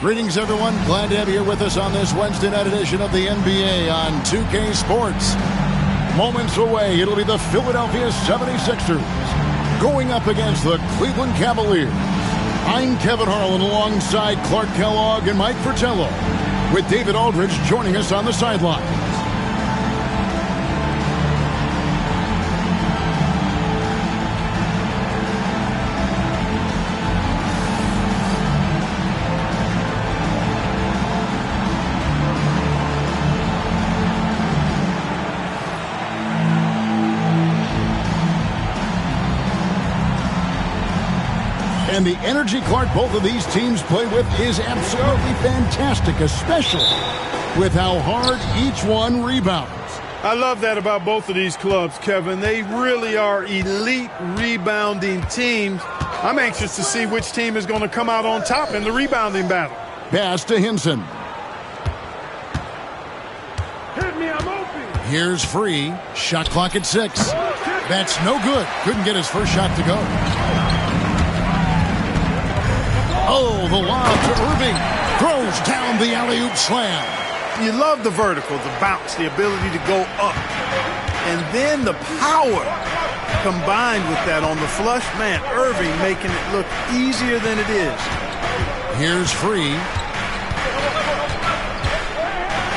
Greetings, everyone. Glad to have you here with us on this Wednesday night edition of the NBA on 2K Sports. Moments away, it'll be the Philadelphia 76ers going up against the Cleveland Cavaliers. I'm Kevin Harlan alongside Clark Kellogg and Mike Fratello, with David Aldridge joining us on the sideline. And the energy, Clark, both of these teams play with is absolutely fantastic, especially with how hard each one rebounds. I love that about both of these clubs, Kevin. They really are elite rebounding teams. I'm anxious to see which team is going to come out on top in the rebounding battle. Pass to Hinson. Hit me, I'm open. Here's Free. Shot clock at 6. That's no good. Couldn't get his first shot to go. Oh, the lob to Irving. Throws down the alley-oop slam. You love the vertical, the bounce, the ability to go up. And then the power combined with that on the flush. Man, Irving making it look easier than it is. Here's Free.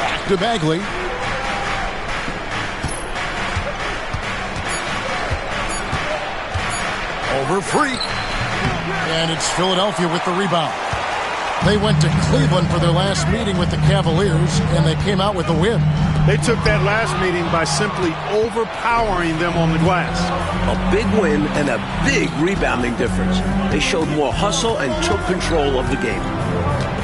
Back to Bagley. Over Free. And it's Philadelphia with the rebound. They went to Cleveland for their last meeting with the Cavaliers, and they came out with a win. They took that last meeting by simply overpowering them on the glass. A big win and a big rebounding difference. They showed more hustle and took control of the game.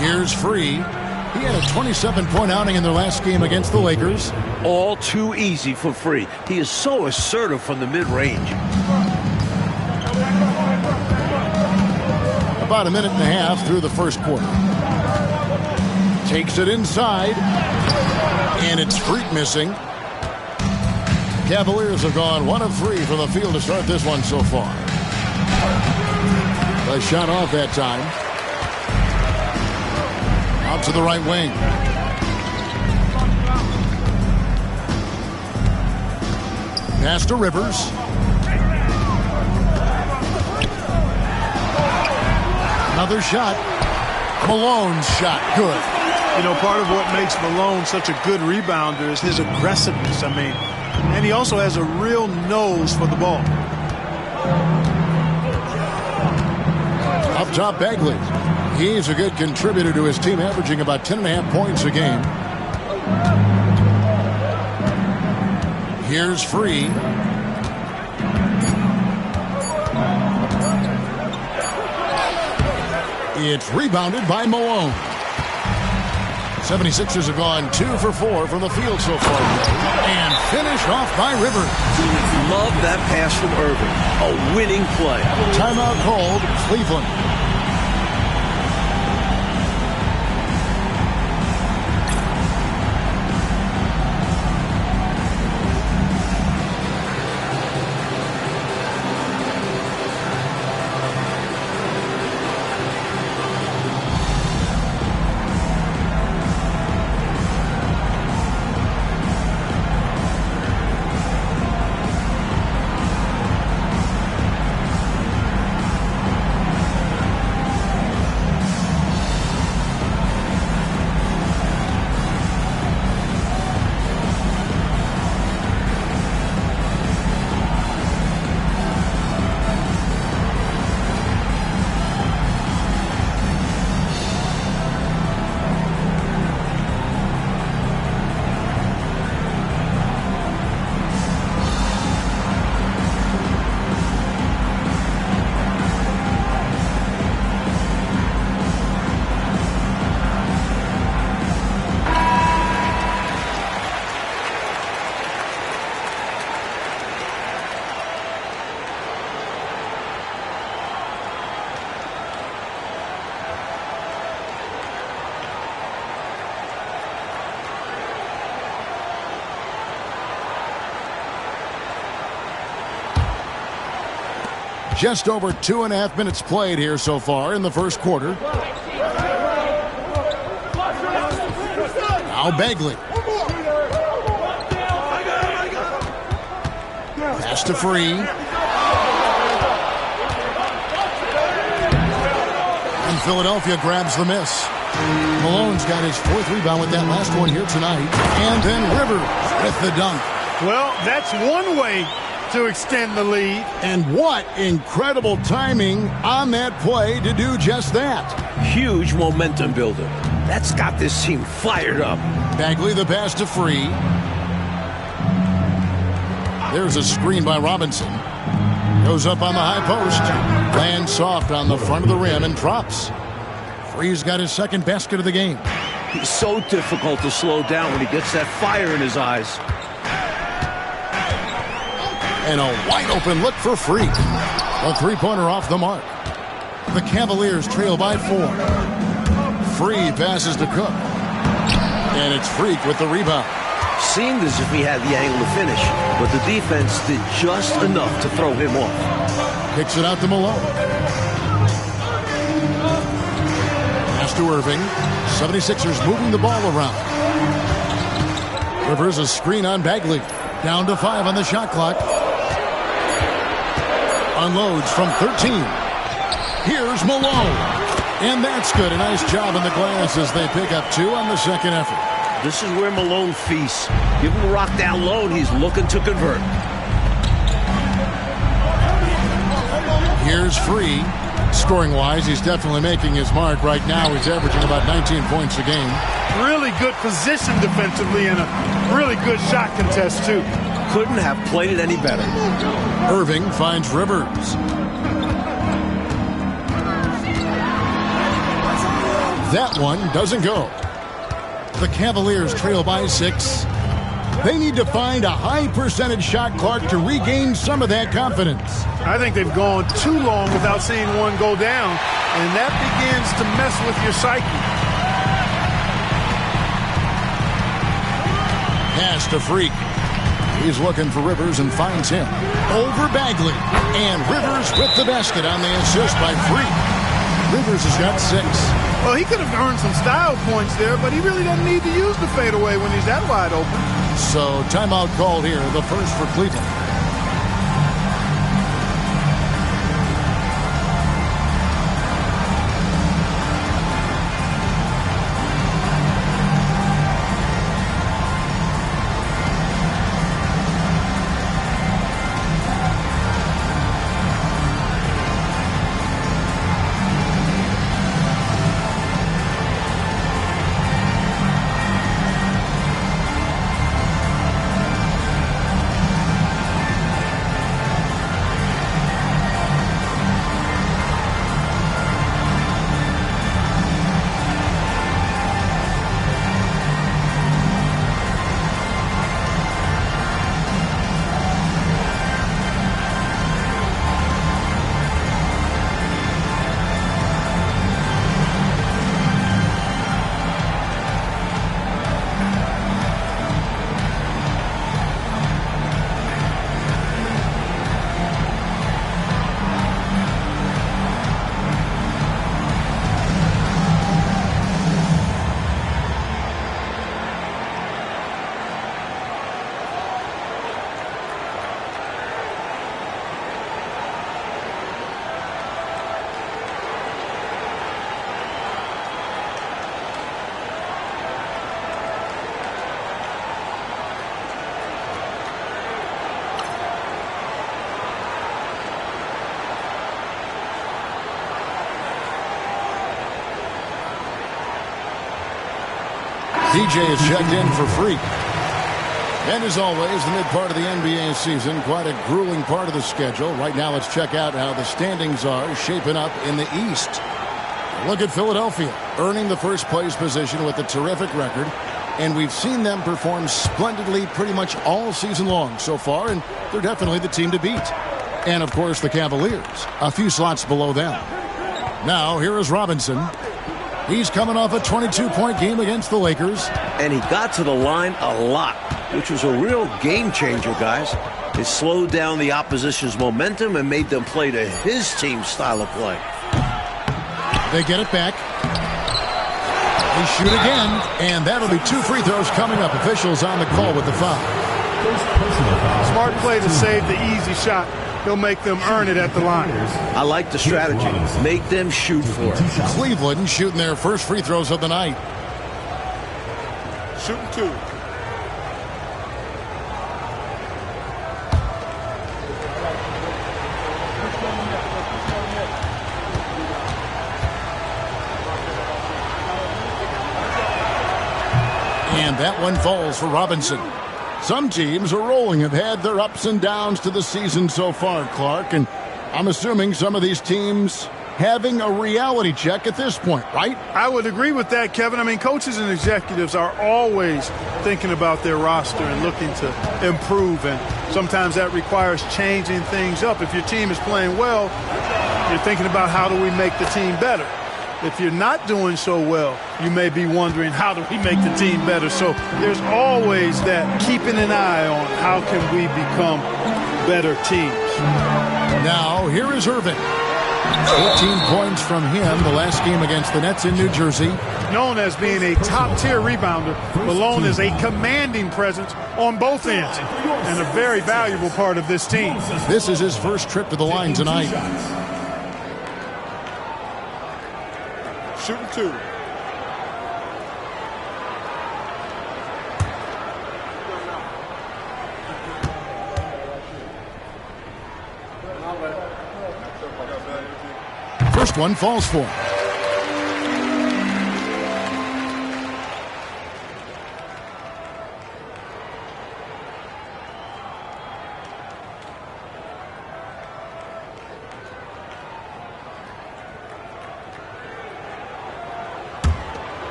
Here's Free. He had a 27-point outing in their last game against the Lakers. All too easy for Free. He is so assertive from the mid-range. About a minute and a half through the first quarter. Takes it inside. And it's Freak missing. Cavaliers have gone 1 of 3 from the field to start this one so far. A shot off that time. Out to the right wing. Pass to Rivers. Another shot. Malone's shot. Good. You know, part of what makes Malone such a good rebounder is his aggressiveness. I mean, and he also has a real nose for the ball. Up top, Bagley. He's a good contributor to his team, averaging about 10.5 points a game. Here's Free. It's rebounded by Malone. 76ers have gone 2 for 4 from the field so far. And finished off by Rivers. Love that pass from Irving. A winning play. Timeout called, Cleveland. Just over 2.5 minutes played here so far in the first quarter. Now Bagley. Pass to Free. And Philadelphia grabs the miss. Malone's got his 4th rebound with that last one here tonight. And then Rivers with the dunk. Well, that's one way to extend the lead. And what incredible timing on that play to do just that. Huge momentum builder. That's got this team fired up. Bagley the pass to Free. There's a screen by Robinson. Goes up on the high post. Lands soft on the front of the rim and drops. Free's got his 2nd basket of the game. He's so difficult to slow down when he gets that fire in his eyes. And a wide open look for Free. A 3-pointer off the mark. The Cavaliers trail by 4. Free passes to Cook. And it's Freak with the rebound. Seemed as if he had the angle to finish, but the defense did just enough to throw him off. Kicks it out to Malone. Pass to Irving. 76ers moving the ball around. Rivers a screen on Bagley. Down to 5 on the shot clock. Unloads from 13. Here's Malone. And that's good. A nice job on the glass as they pick up 2 on the 2nd effort. This is where Malone feasts. Give him the rock down low, and he's looking to convert. Here's Free. Scoring-wise, he's definitely making his mark. Right now, he's averaging about 19 points a game. Really good position defensively and a really good shot contest, too. Couldn't have played it any better. Irving finds Rivers. That one doesn't go. The Cavaliers trail by 6. They need to find a high percentage shot clock to regain some of that confidence. I think they've gone too long without seeing one go down, and that begins to mess with your psyche. Pass to Freak. He's looking for Rivers and finds him. Over Bagley. And Rivers with the basket on the assist by Freak. Rivers has got 6. Well, he could have earned some style points there, but he really doesn't need to use the fadeaway when he's that wide open. So timeout called here, the first for Cleveland. DJ is checked in for Freak. And as always, the mid part of the NBA season, quite a grueling part of the schedule. Right now, let's check out how the standings are shaping up in the East. Look at Philadelphia, earning the first place position with a terrific record. And we've seen them perform splendidly pretty much all season long so far, and they're definitely the team to beat. And, of course, the Cavaliers, a few slots below them. Now, here is Robinson. He's coming off a 22-point game against the Lakers. And he got to the line a lot, which was a real game changer, guys. It slowed down the opposition's momentum and made them play to his team's style of play. They get it back. They shoot again, and that'll be 2 free throws coming up. Officials on the call with the foul. Smart play to save the easy shot. He'll make them earn it at the line. I like the strategy. Make them shoot for it. Cleveland shooting their first free throws of the night. Shooting 2. And that one falls for Robinson. Some teams are rolling, have had their ups and downs to the season so far, Clark, and I'm assuming some of these teams having a reality check at this point, right? I would agree with that, Kevin. I mean, coaches and executives are always thinking about their roster and looking to improve, and sometimes that requires changing things up. If your team is playing well, you're thinking about how do we make the team better. If you're not doing so well, you may be wondering, how do we make the team better? So there's always that keeping an eye on how can we become better teams. Now, here is Irving. 14 points from him the last game against the Nets in New Jersey. Known as being a top-tier rebounder, Malone is a commanding presence on both ends and a very valuable part of this team. This is his first trip to the line tonight. Shooting 2. First one falls for him.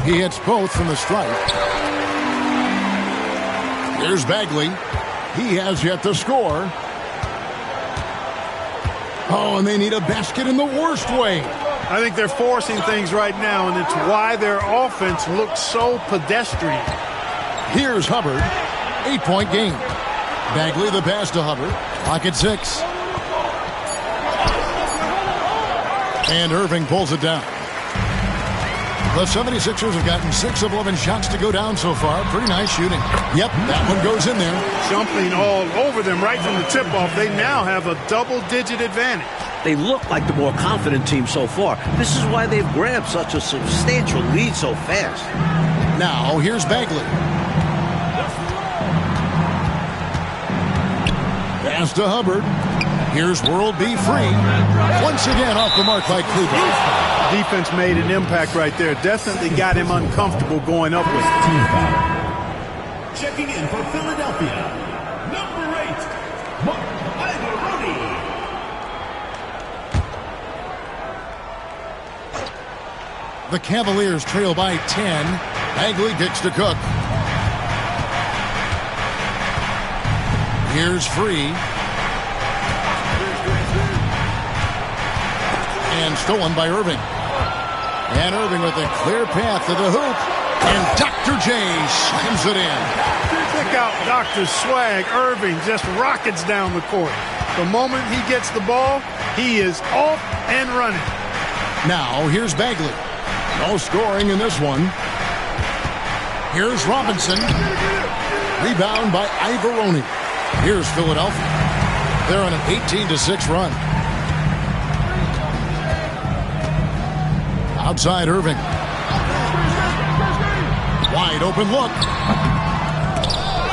He hits both from the stripe. Here's Bagley. He has yet to score. Oh, and they need a basket in the worst way. I think they're forcing things right now, and it's why their offense looks so pedestrian. Here's Hubbard. 8-point game. Bagley the pass to Hubbard. Clock at 6. And Irving pulls it down. The 76ers have gotten 6 of 11 shots to go down so far. Pretty nice shooting. Yep, that one goes in there. Jumping all over them right from the tip-off. They now have a double-digit advantage. They look like the more confident team so far. This is why they've grabbed such a substantial lead so fast. Now, here's Bagley. Pass to Hubbard. Here's World B. Free. Once again off the mark by Cleveland. Defense made an impact right there. Definitely got him uncomfortable going up with it. Checking in for Philadelphia, number 8, Mark Iavaroni. The Cavaliers trail by 10. Bagley kicks to Cook. Here's Free. And stolen by Irving. And Irving with a clear path to the hoop. And Dr. J slams it in. Check out Dr. Swag. Irving just rockets down the court. The moment he gets the ball, he is off and running. Now, here's Bagley. No scoring in this one. Here's Robinson. Rebound by Iavaroni. Here's Philadelphia. They're on an 18-6 run. Outside Irving. Wide open look.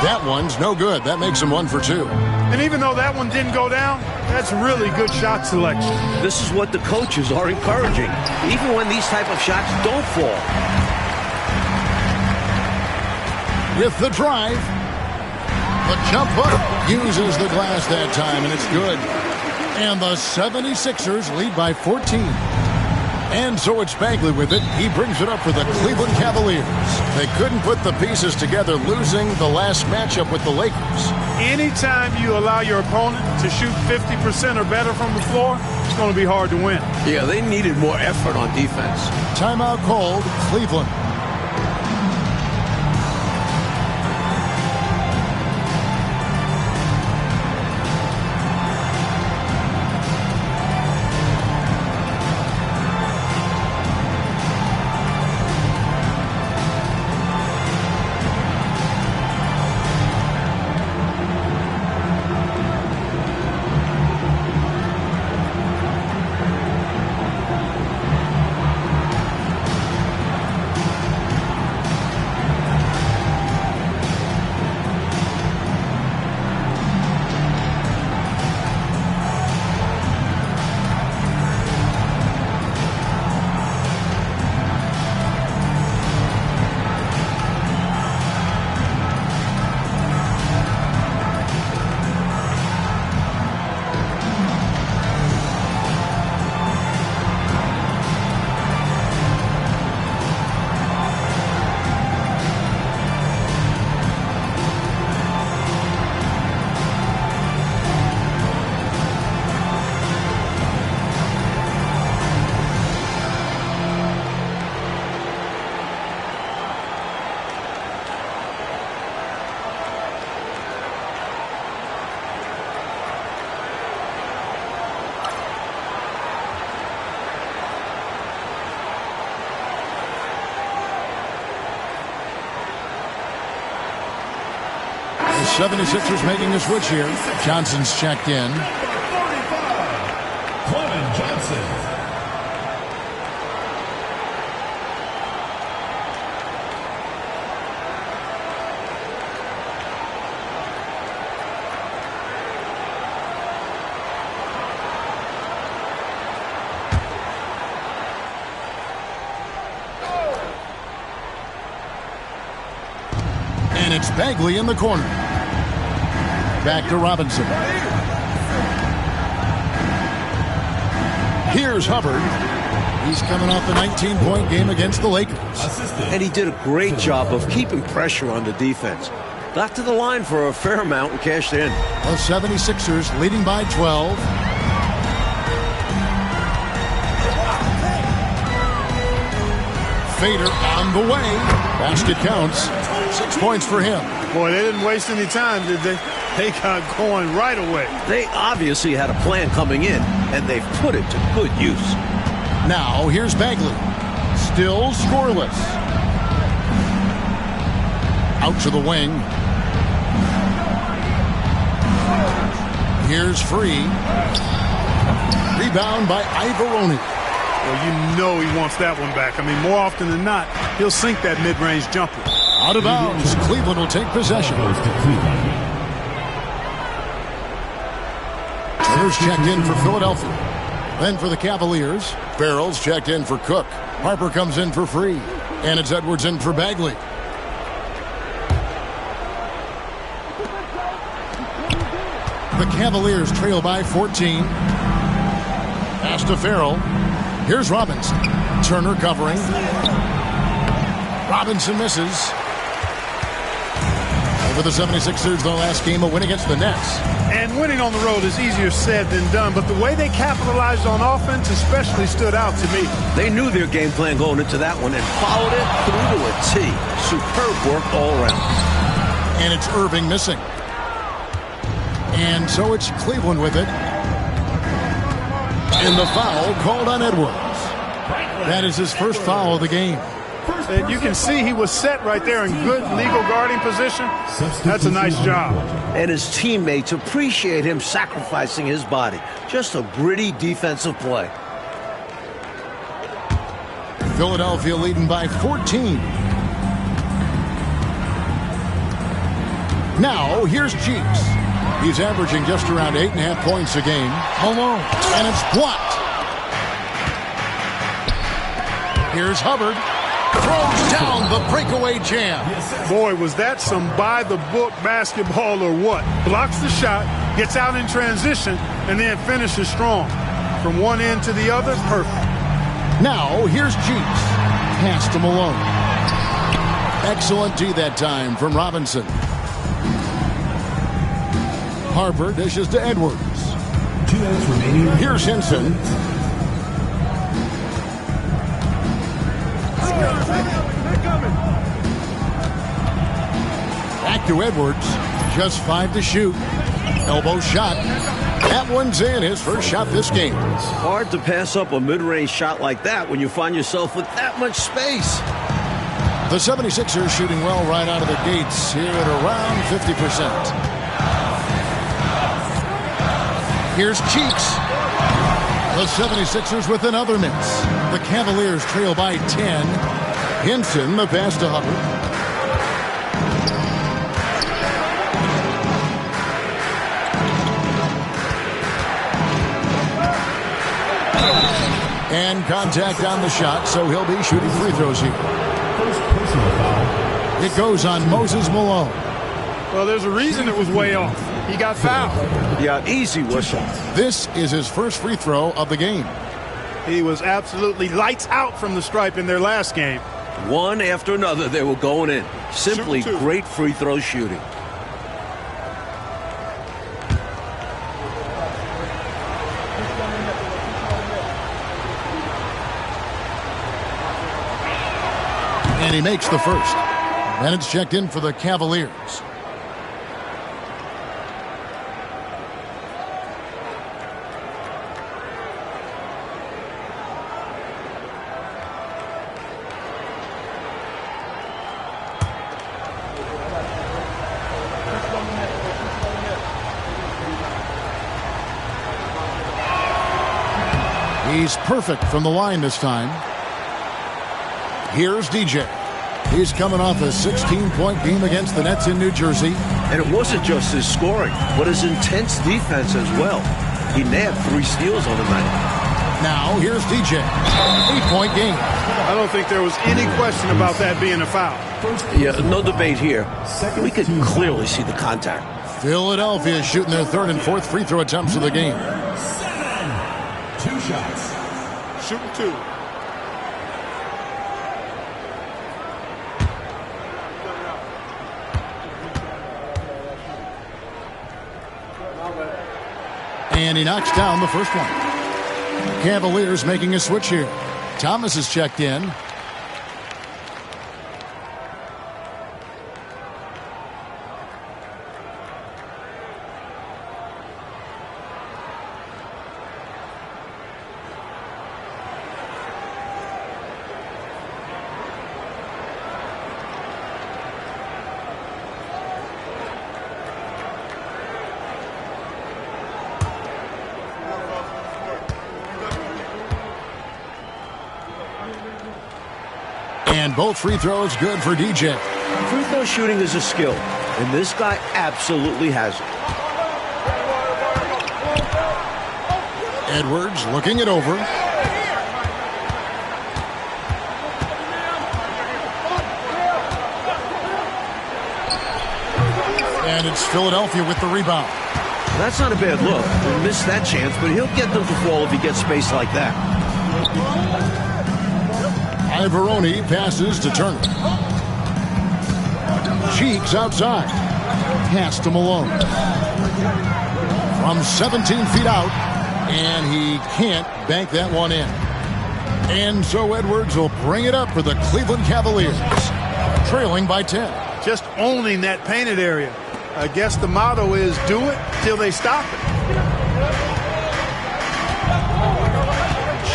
That one's no good. That makes him 1 for 2. And even though that one didn't go down, that's really good shot selection. This is what the coaches are encouraging, even when these type of shots don't fall. With the drive. The jump hook uses the glass that time, and it's good. And the 76ers lead by 14. And so it's Bagley with it. He brings it up for the Cleveland Cavaliers. They couldn't put the pieces together, losing the last matchup with the Lakers. Anytime you allow your opponent to shoot 50% or better from the floor, it's going to be hard to win. Yeah, they needed more effort on defense. Timeout called, Cleveland. 76ers making a switch here. Johnson's checked in. Number 45, Clement Johnson. And it's Bagley in the corner. Back to Robinson. Here's Hubbard. He's coming off a 19-point game against the Lakers. And he did a great job of keeping pressure on the defense. Got to the line for a fair amount and cashed in. The 76ers leading by 12. Fader on the way. Basket counts. 6 points for him. Boy, they didn't waste any time, did they? They got going right away. They obviously had a plan coming in, and they've put it to good use. Now, here's Bagley. Still scoreless. Out to the wing. Here's Free. Rebound by Ivoroni. Well, you know he wants that one back. I mean, more often than not, he'll sink that mid-range jumper. Out of bounds. Cleveland will take possession. Turner's checked in for Philadelphia. Then for the Cavaliers, Farrell's checked in for Cook. Harper comes in for Free. And it's Edwards in for Bagley. The Cavaliers trail by 14. Pass to Farrell. Here's Robinson. Turner covering. Robinson misses. Over the 76ers, the last game, a win against the Nets. And winning on the road is easier said than done, but the way they capitalized on offense especially stood out to me. They knew their game plan going into that one and followed it through to a T. Superb work all around. And it's Irving missing. And so it's Cleveland with it. And the foul called on Edwards. That is his first foul of the game. And you can see he was set right there in good legal guarding position. That's a nice job. And his teammates appreciate him sacrificing his body. Just a gritty defensive play. Philadelphia leading by 14. Now, here's Cheeks. He's averaging just around 8.5 points a game. Malone. And it's blocked. Here's Hubbard. Throws down the breakaway jam. Boy, was that some by-the-book basketball or what? Blocks the shot, gets out in transition, and then finishes strong. From one end to the other, perfect. Now, here's Cheeks. Pass to Malone. Excellent D that time from Robinson. Harper dishes to Edwards. 2 minutes remaining. Here's Henson. Back to Edwards. Just 5 to shoot. Elbow shot. That one's in. His first shot this game. Hard to pass up a mid-range shot like that when you find yourself with that much space. The 76ers shooting well right out of the gates here at around 50%. Here's Cheeks. The 76ers with another miss. The Cavaliers trail by 10. Henson, the pass to Hubbard. And contact on the shot, so he'll be shooting free throws here. First personal foul. It goes on Moses Malone. Well, there's a reason it was way off. He got fouled. Yeah, easy whistle. This is his first free throw of the game. He was absolutely lights out from the stripe in their last game. One after another, they were going in. Simply Shoot two. great free throw shooting. And he makes the first. And it's checked in for the Cavaliers. He's perfect from the line this time. Here's DJ. He's coming off a 16-point game against the Nets in New Jersey. And it wasn't just his scoring, but his intense defense as well. He nabbed 3 steals on the night. Now, here's DJ. 8-point game. I don't think there was any question about that being a foul. Yeah, no debate here. We could clearly see the contact. Philadelphia shooting their 3rd and 4th free throw attempts of the game. 2 shots. Shooting 2. And he knocks down the first one. Cavaliers making a switch here. Thomas is checked in. And both free throws good for DJ. Free throw shooting is a skill, and this guy absolutely has it. Edwards looking it over. And it's Philadelphia with the rebound. That's not a bad look. He missed that chance, but he'll get them to fall if he gets space like that. Ivoroni passes to Turner. Cheeks outside. Pass to Malone. From 17 feet out, and he can't bank that one in. And so Edwards will bring it up for the Cleveland Cavaliers, trailing by 10. Just owning that painted area. I guess the motto is do it till they stop it.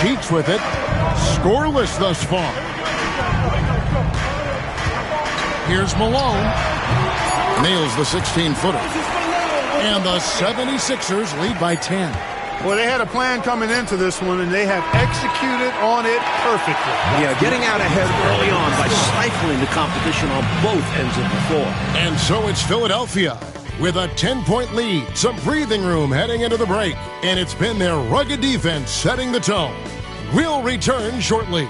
Cheeks with it. Scoreless thus far. Here's Malone. Nails the 16-footer. And the 76ers lead by 10. Well, they had a plan coming into this one, and they have executed on it perfectly. Yeah, getting out ahead early on by stifling the competition on both ends of the floor. And so it's Philadelphia with a 10-point lead. Some breathing room heading into the break. And it's been their rugged defense setting the tone. We'll return shortly.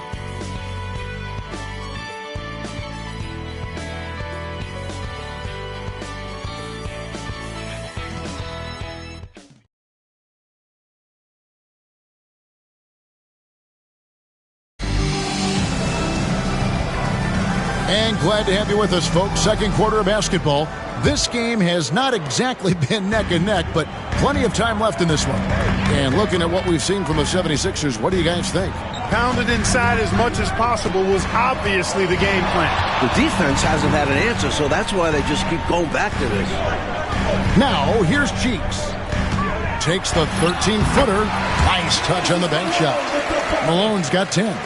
And glad to have you with us, folks. Second quarter of basketball. This game has not exactly been neck and neck, but plenty of time left in this one. And looking at what we've seen from the 76ers, what do you guys think? Pounded inside as much as possible was obviously the game plan. The defense hasn't had an answer, so that's why they just keep going back to this. Now, here's Cheeks. Takes the 13-footer. Nice touch on the bank shot. Malone's got 10.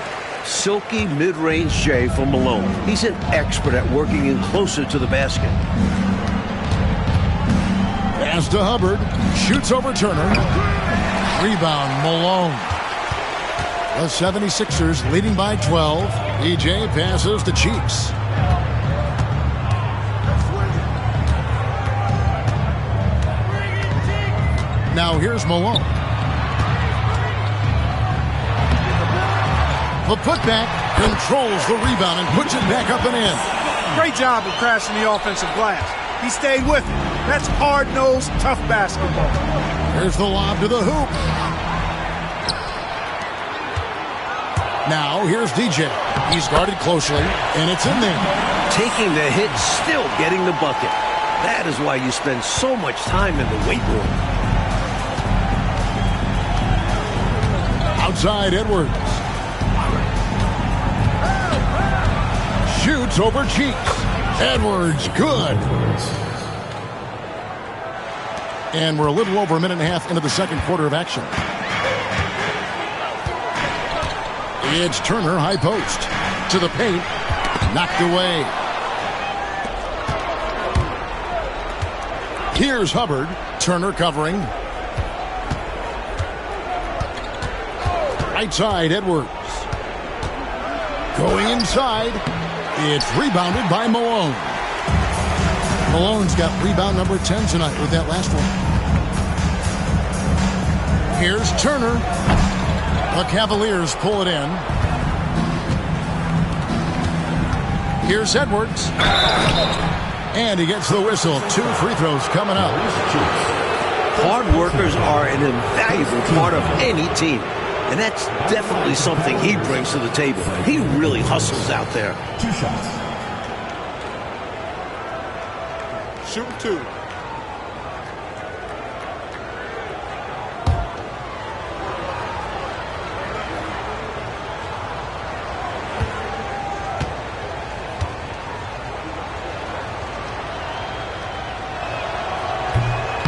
Silky mid-range J from Malone. He's an expert at working in closer to the basket. Pass to Hubbard. Shoots over Turner. Rebound, Malone. The 76ers leading by 12. DJ passes to Cheeks. Now here's Malone. The putback controls the rebound and puts it back up and in. Great job of crashing the offensive glass. He stayed with it. That's hard-nosed, tough basketball. Here's the lob to the hoop. Now here's DJ. He's guarded closely, and it's in there. Taking the hit, still getting the bucket. That is why you spend so much time in the weight room. Outside Edwards. Shoots over Cheeks. Edwards, good. And we're a little over a minute and a half into the second quarter of action. It's Turner, high post. To the paint. Knocked away. Here's Hubbard. Turner covering. Right side, Edwards. Going inside. It's rebounded by Malone. Malone's got rebound number 10 tonight with that last one. Here's Turner. The Cavaliers pull it in. Here's Edwards. And he gets the whistle. 2 free throws coming up. Hard workers are an invaluable part of any team. And that's definitely something he brings to the table. He really hustles out there. 2 shots. Shoot 2.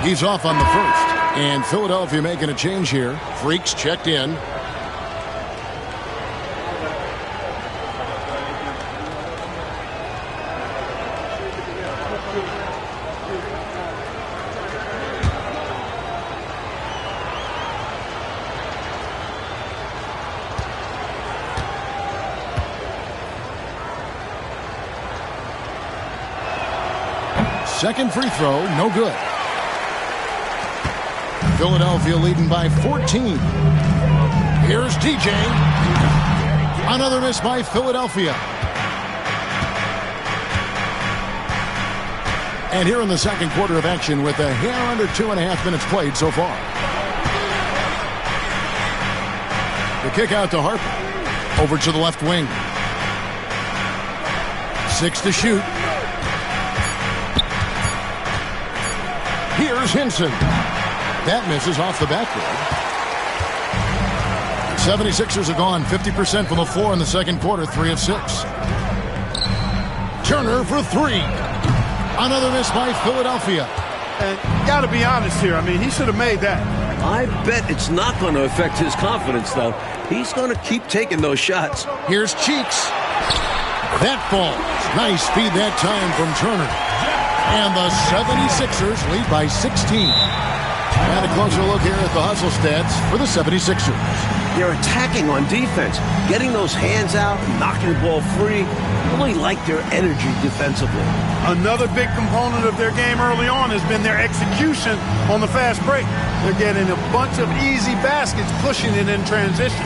He's off on the first. And Philadelphia making a change here. Freaks checked in. Second free throw, no good. Philadelphia leading by 14. Here's DJ. Another miss by Philadelphia. And here in the second quarter of action with a hair under 2.5 minutes played so far. The kick out to Harper. Over to the left wing. 6 to shoot. Here's Hinson. That misses off the backboard. 76ers are gone 50% from the floor in the second quarter, 3 of 6. Turner for 3. Another miss by Philadelphia. And got to be honest here. I mean, he should have made that. I bet it's not going to affect his confidence, though. He's going to keep taking those shots. Here's Cheeks. That falls. Nice feed that time from Turner. And the 76ers lead by 16. And a closer look here at the hustle stats for the 76ers. They're attacking on defense, getting those hands out, knocking the ball free. Really like their energy defensively. Another big component of their game early on has been their execution on the fast break. They're getting a bunch of easy baskets, pushing it in transition.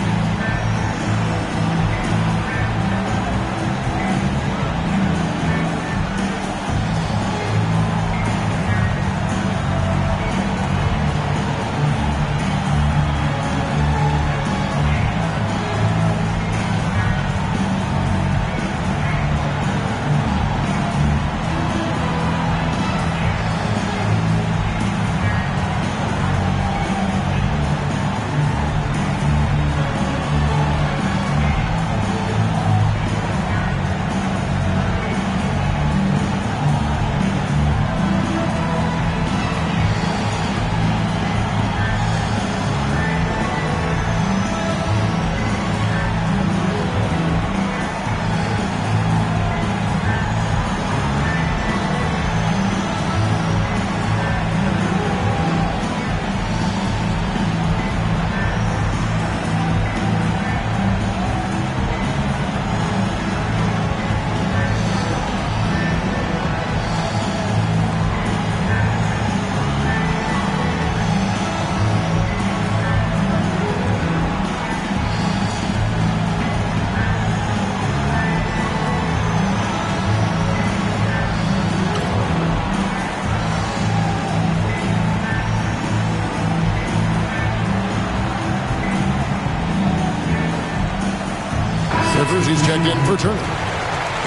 He's checked in for Turner.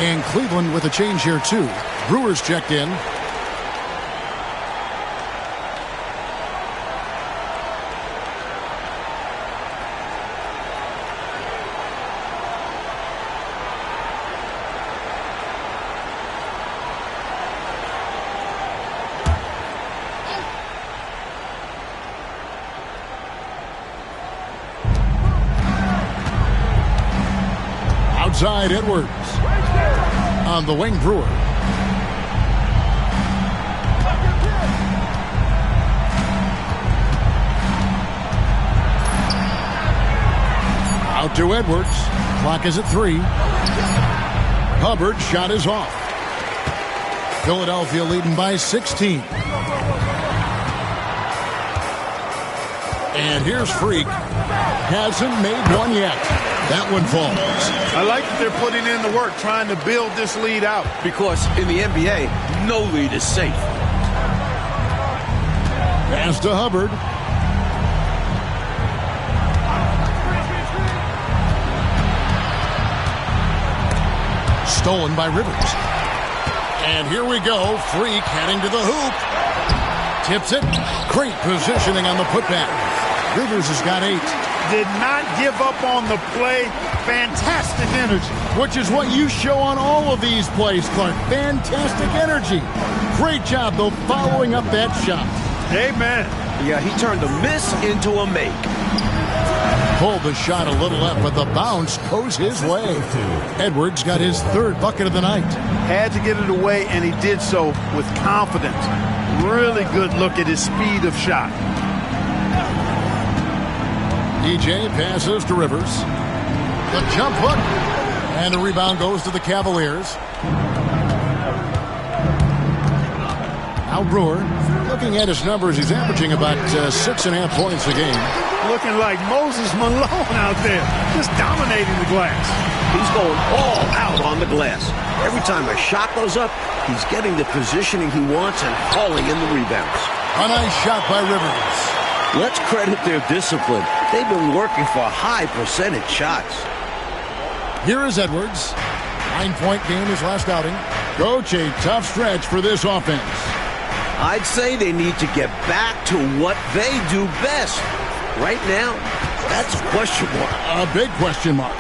And Cleveland with a change here, too. Brewers checked in. Outside Edwards on the wing. Brewer. Out to Edwards. Clock is at 3. Hubbard's shot is off. Philadelphia leading by 16. And here's Freak. Hasn't made one yet. That one falls. I like that they're putting in the work, trying to build this lead out. Because in the NBA, no lead is safe. Pass to Hubbard. Stolen by Rivers. And here we go. Freak heading to the hoop. Tips it. Great positioning on the putback. Rivers has got 8. Did not give up on the play. Fantastic energy. Which is what you show on all of these plays, Clark. Fantastic energy. Great job, though, following up that shot. Amen. Yeah, he turned a miss into a make. Pulled the shot a little left, but the bounce goes his way. Edwards got his 3rd bucket of the night. Had to get it away, and he did so with confidence. Really good look at his speed of shot. DJ passes to Rivers. The jump hook. And the rebound goes to the Cavaliers. Now Brewer, looking at his numbers, he's averaging about 6.5 points a game. Looking like Moses Malone out there, just dominating the glass. He's going all out on the glass. Every time a shot goes up, he's getting the positioning he wants and hauling in the rebounds. A nice shot by Rivers. Let's credit their discipline. They've been working for high percentage shots. Here is Edwards. 9-point game his last outing. Coach, a tough stretch for this offense. I'd say they need to get back to what they do best. Right now, that's a question mark. A big question mark.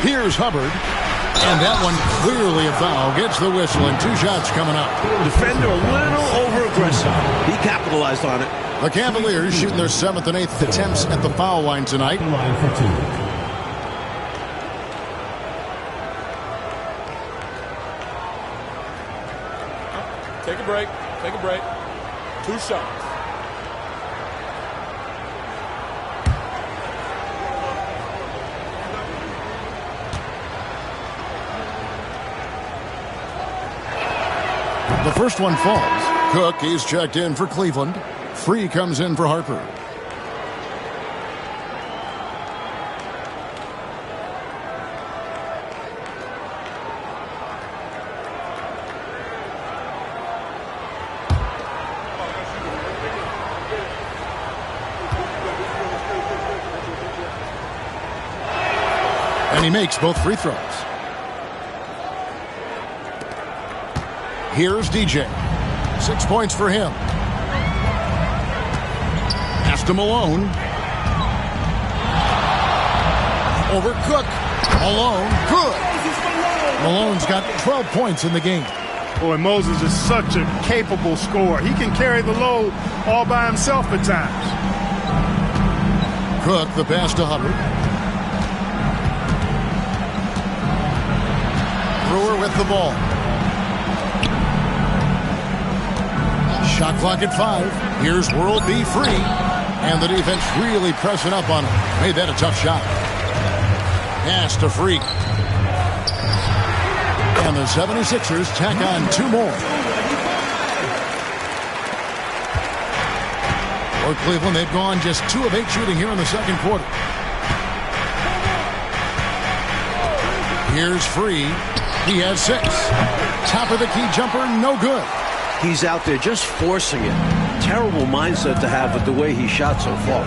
Here's Hubbard. And that one clearly a foul. Gets the whistle and 2 shots coming up. Defender a little over-aggressive. He capitalized on it. The Cavaliers shooting their 7th and 8th attempts at the foul line tonight. Line for 2. Take a break. Take a break. 2 shots. The first one falls. Cook, he's checked in for Cleveland. Free comes in for Harper. And he makes both free throws. Here's DJ. 6 points for him. Pass to Malone. Over Cook. Malone. Good. Malone's got 12 points in the game. Boy, Moses is such a capable scorer. He can carry the load all by himself at times. Cook, the pass to Hubbard. Brewer with the ball. Shot clock at 5. Here's World B free. And the defense really pressing up on him. Made that a tough shot. Pass to Freak. And the 76ers tack on 2 more. For Cleveland, they've gone just 2 of 8 shooting here in the second quarter. Here's Free. He has 6. Top of the key jumper, no good. He's out there just forcing it. Terrible mindset to have with the way he shot so far.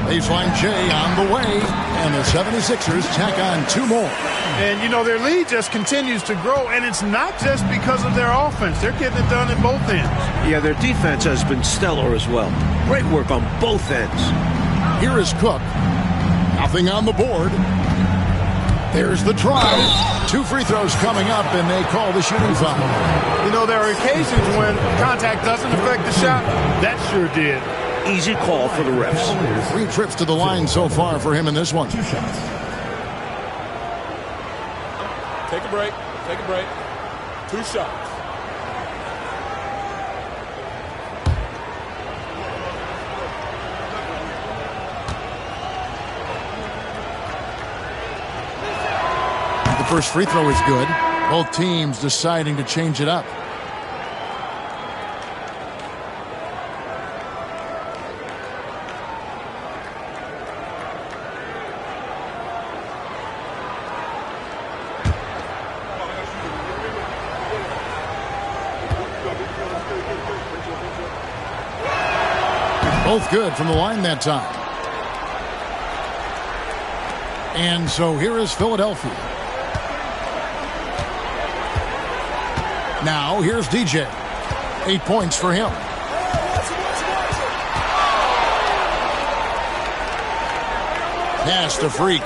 Baseline J on the way. And the 76ers tack on 2 more. And, you know, their lead just continues to grow, and it's not just because of their offense. They're getting it done at both ends. Yeah, their defense has been stellar as well. Great work on both ends. Here is Cook. Nothing on the board. There's the try. 2 free throws coming up, and they call the shooting foul. You know, there are occasions when contact doesn't affect the shot. That sure did. Easy call for the refs. 3 trips to the line so far for him in this one. 2 shots. Take a break. Take a break. 2 shots. first free throw is good. Both teams deciding to change it up. Both good from the line that time. And so here is Philadelphia. Now here's DJ. 8 points for him. Pass to Freak.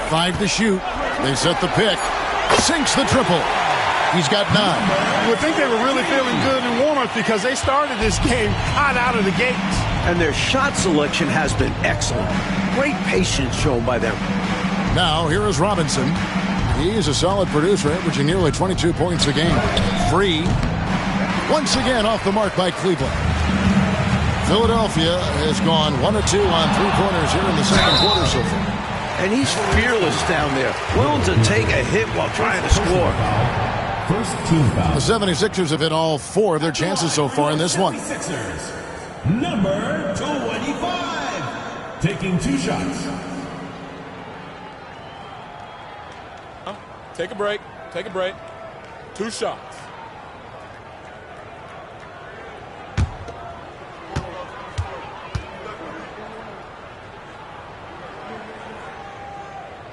5 to shoot. They set the pick. Sinks the triple. He's got 9. You would think they were really feeling good in warm-ups because they started this game hot out of the gates. And their shot selection has been excellent. Great patience shown by them. Now, here is Robinson. He's a solid producer, averaging nearly 22 points a game. Free. Once again off the mark by Cleveland. Philadelphia has gone 1 of 2 on three-pointers here in the second quarter so far. And he's fearless down there, willing to take a hit while trying to score. First team foul. The 76ers have hit all 4 of their chances so far in this one. 76ers, number 25, taking 2 shots. Take a break. Take a break. 2 shots.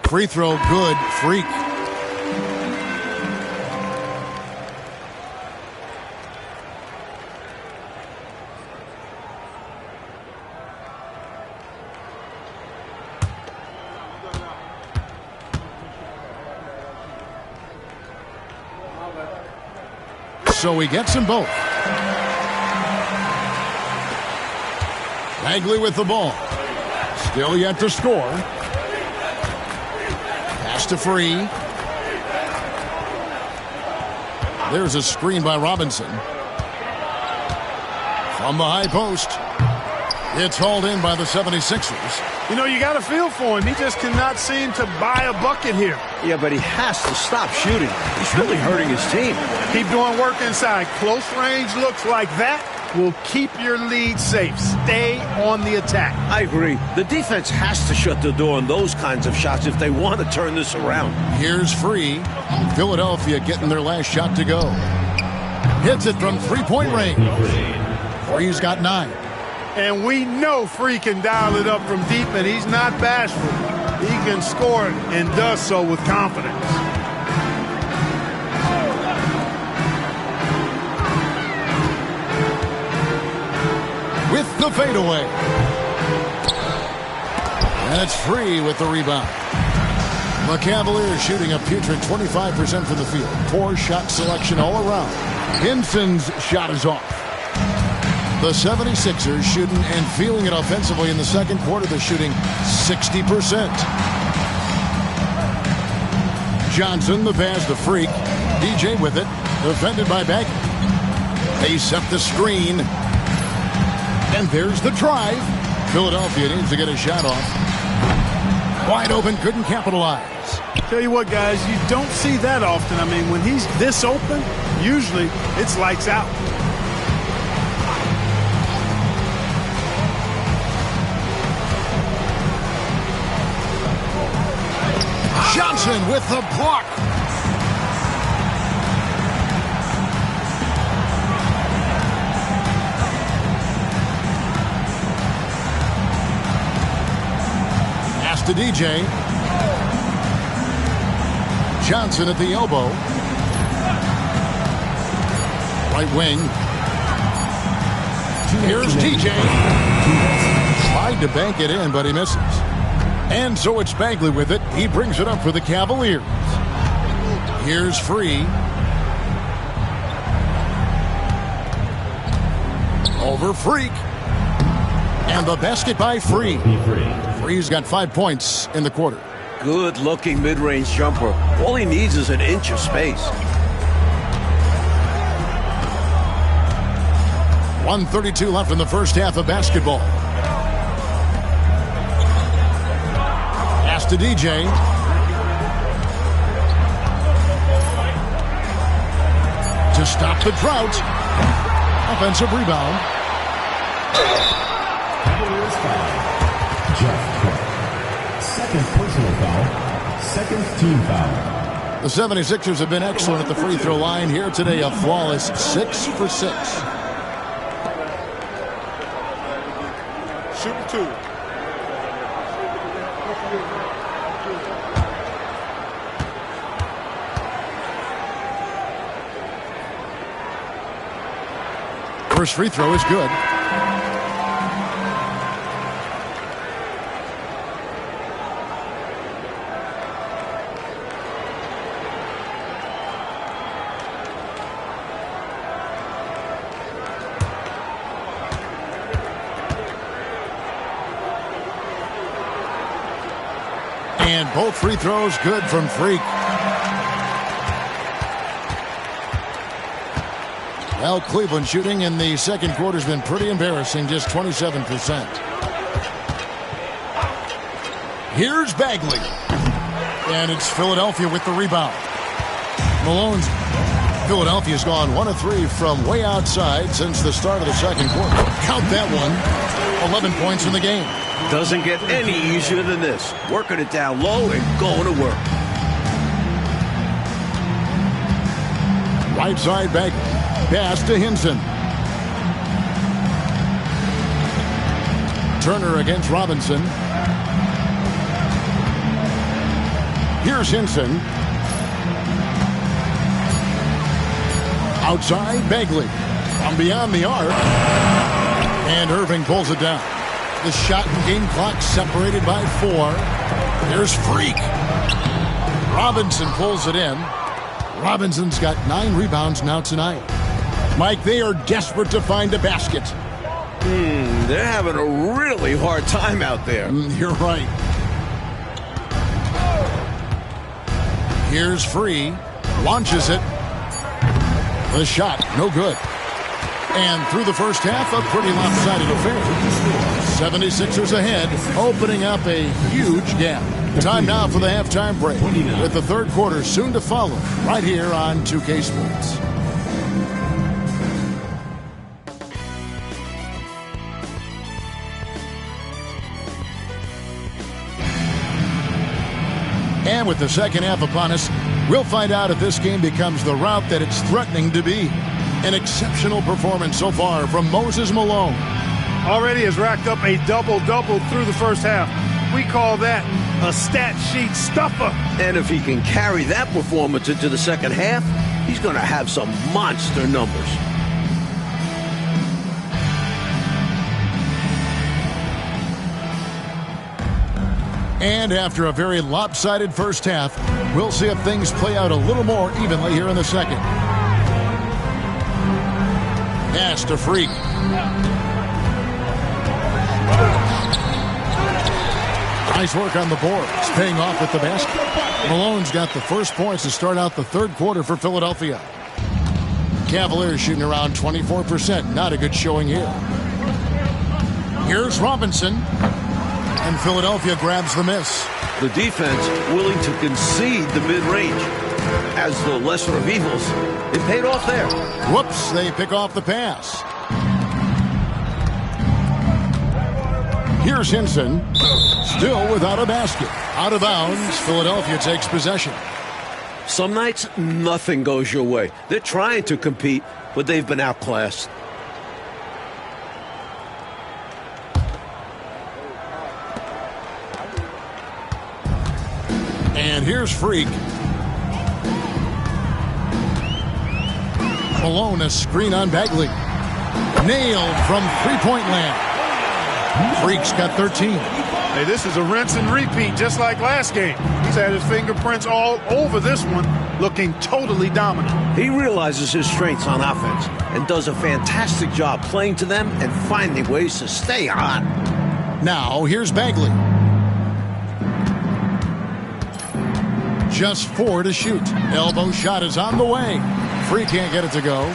Free throw good. Freak. So he gets them both. Bagley with the ball. Still yet to score. Pass to Free. There's a screen by Robinson. From the high post. It's hauled in by the 76ers. You know, you got to feel for him. He just cannot seem to buy a bucket here. Yeah, but he has to stop shooting. He's really hurting his team. Keep doing work inside. Close range looks like that will keep your lead safe. Stay on the attack. I agree. The defense has to shut the door on those kinds of shots if they want to turn this around. Here's Free. Philadelphia getting their last shot to go. Hits it from three-point range. Free's got 9. And we know Free can dial it up from deep, and he's not bashful. He can score it and does so with confidence. With the fadeaway. And it's Free with the rebound. The Cavaliers shooting a putrid 25% from the field. Poor shot selection all around. Hinson's shot is off. The 76ers shooting and feeling it offensively in the second quarter. They're shooting 60%. Johnson, the pass to Freak. DJ with it. Defended by Bagley. They set the screen. And there's the drive. Philadelphia needs to get a shot off. Wide open, couldn't capitalize. Tell you what, guys, you don't see that often. I mean, when he's this open, usually it's lights out. Johnson with the block. Pass to DJ. Johnson at the elbow. Right wing. Here's DJ. Tried to bank it in, but he misses. And so it's Bagley with it. He brings it up for the Cavaliers. Here's Free. Over Freak. And the basket by Free. Free's got 5 points in the quarter. Good-looking mid-range jumper. All he needs is an inch of space. 1:32 left in the first half of basketball. To to DJ. To stop the drought. Offensive rebound. Cavaliers foul. Jeff Clark. Second personal foul. Second team foul. The 76ers have been excellent at the free throw line here today. A flawless 6 for 6. Shooting 2. First free throw is good. And both free throws good from Freak. Well, Cleveland shooting in the second quarter has been pretty embarrassing, just 27%. Here's Bagley. And it's Philadelphia with the rebound. Malone's Philadelphia's gone 1 of 3 from way outside since the start of the second quarter. Count that one. 11 points in the game. Doesn't get any easier than this. Working it down low and going to work. Right side Bagley. Pass to Hinson. Turner against Robinson. Here's Hinson. Outside Bagley. From beyond the arc. And Irving pulls it down. The shot and game clock separated by 4. There's Freak. Robinson pulls it in. Robinson's got 9 rebounds now tonight. Mike, they are desperate to find a basket. They're having a really hard time out there. You're right. Here's Free. Launches it. The shot, no good. And through the first half, a pretty lopsided affair. 76ers ahead, opening up a huge gap. Time now for the halftime break, with the third quarter soon to follow, right here on 2K Sports. And with the second half upon us, we'll find out if this game becomes the route that it's threatening to be. An exceptional performance so far from Moses Malone. Already has racked up a double-double through the first half. We call that a stat sheet stuffer. And if he can carry that performance into the second half, he's going to have some monster numbers. And after a very lopsided first half, we'll see if things play out a little more evenly here in the second. Pass to Freak. Nice work on the boards, paying off with the basket. Malone's got the first points to start out the third quarter for Philadelphia. Cavaliers shooting around 24%. Not a good showing here. Here's Robinson. And Philadelphia grabs the miss. The defense willing to concede the mid-range. As the lesser of evils, it paid off there. Whoops, they pick off the pass. Here's Hinson. Still without a basket. Out of bounds, Philadelphia takes possession. Some nights, nothing goes your way. They're trying to compete, but they've been outclassed. And here's Freak. Malone, a screen on Bagley. Nailed from three-point land. Freak's got 13. Hey, this is a rinse and repeat, just like last game. He's had his fingerprints all over this one, looking totally dominant. He realizes his strengths on offense and does a fantastic job playing to them and finding ways to stay hot. Now, here's Bagley. Just 4 to shoot. Elbow shot is on the way. Freak can't get it to go.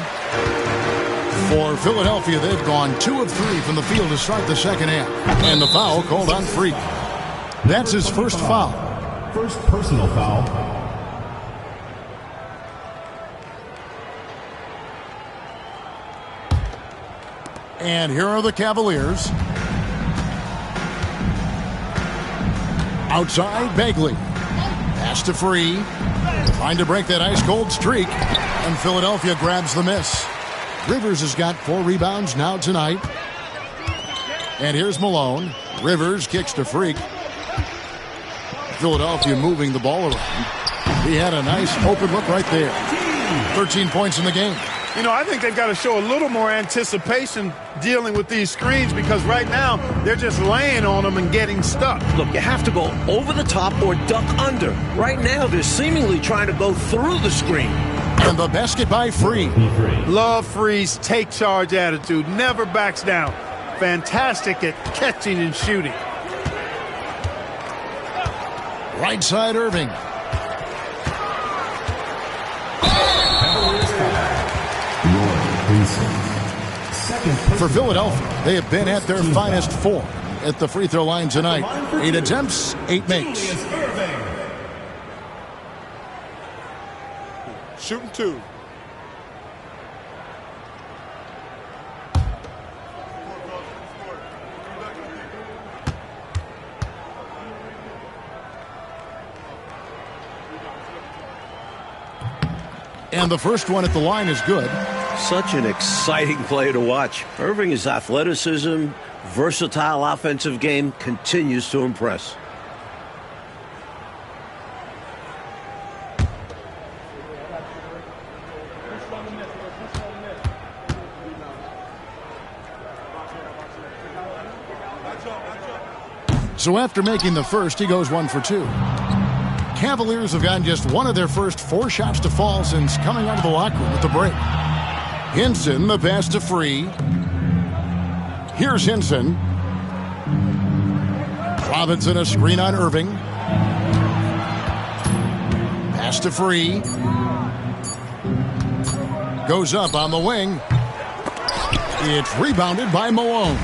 For Philadelphia, they've gone 2 of 3 from the field to start the second half. And the foul called on Freak. That's his first foul. First personal foul. And here are the Cavaliers. Outside, Bagley. Pass to Free. Trying to break that ice-cold streak. And Philadelphia grabs the miss. Rivers has got 4 rebounds now tonight. And here's Malone. Rivers kicks to Freak. Philadelphia moving the ball around. He had a nice open look right there. 13 points in the game. You know, I think they've got to show a little more anticipation dealing with these screens because right now they're just laying on them and getting stuck. Look, you have to go over the top or duck under. Right now, they're seemingly trying to go through the screen. And the basket by Free. Love Free's take charge attitude. Never backs down. Fantastic at catching and shooting. Right side, Irving. For Philadelphia, they have been at their finest form at the free throw line tonight. 8 attempts, 8 makes. Shooting 2. And the first one at the line is good. Such an exciting play to watch. Irving's athleticism, versatile offensive game continues to impress. So after making the first, he goes 1 for 2. Cavaliers have gotten just one of their first 4 shots to fall since coming out of the locker room at the break. Hinson, the pass to Free. Here's Hinson. Robinson, a screen on Irving. Pass to Free. Goes up on the wing. It's rebounded by Malone.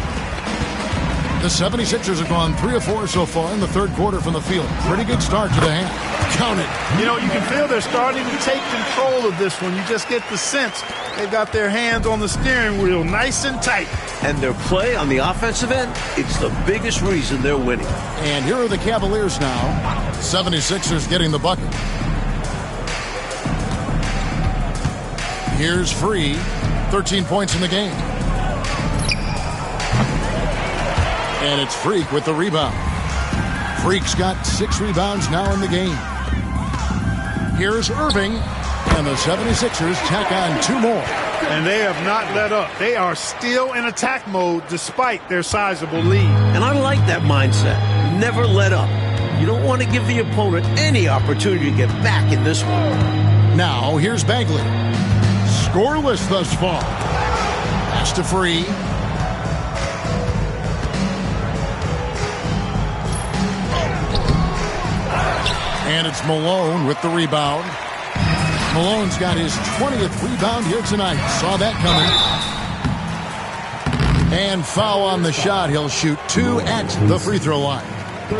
The 76ers have gone 3 of 4 so far in the third quarter from the field. Pretty good start to the half. Count it. You know, you can feel they're starting to take control of this one. You just get the sense they've got their hands on the steering wheel nice and tight. And their play on the offensive end, it's the biggest reason they're winning. And here are the Cavaliers now. 76ers getting the bucket. Here's Free. 13 points in the game. And it's Freak with the rebound. Freak's got 6 rebounds now in the game. Here's Irving. And the 76ers tack on 2 more. And they have not let up. They are still in attack mode despite their sizable lead. And I like that mindset. Never let up. You don't want to give the opponent any opportunity to get back in this one. Now, here's Bagley. Scoreless thus far. Pass to Free. And it's Malone with the rebound. Malone's got his 20th rebound here tonight. Saw that coming. And foul on the shot. He'll shoot 2 at the free throw line.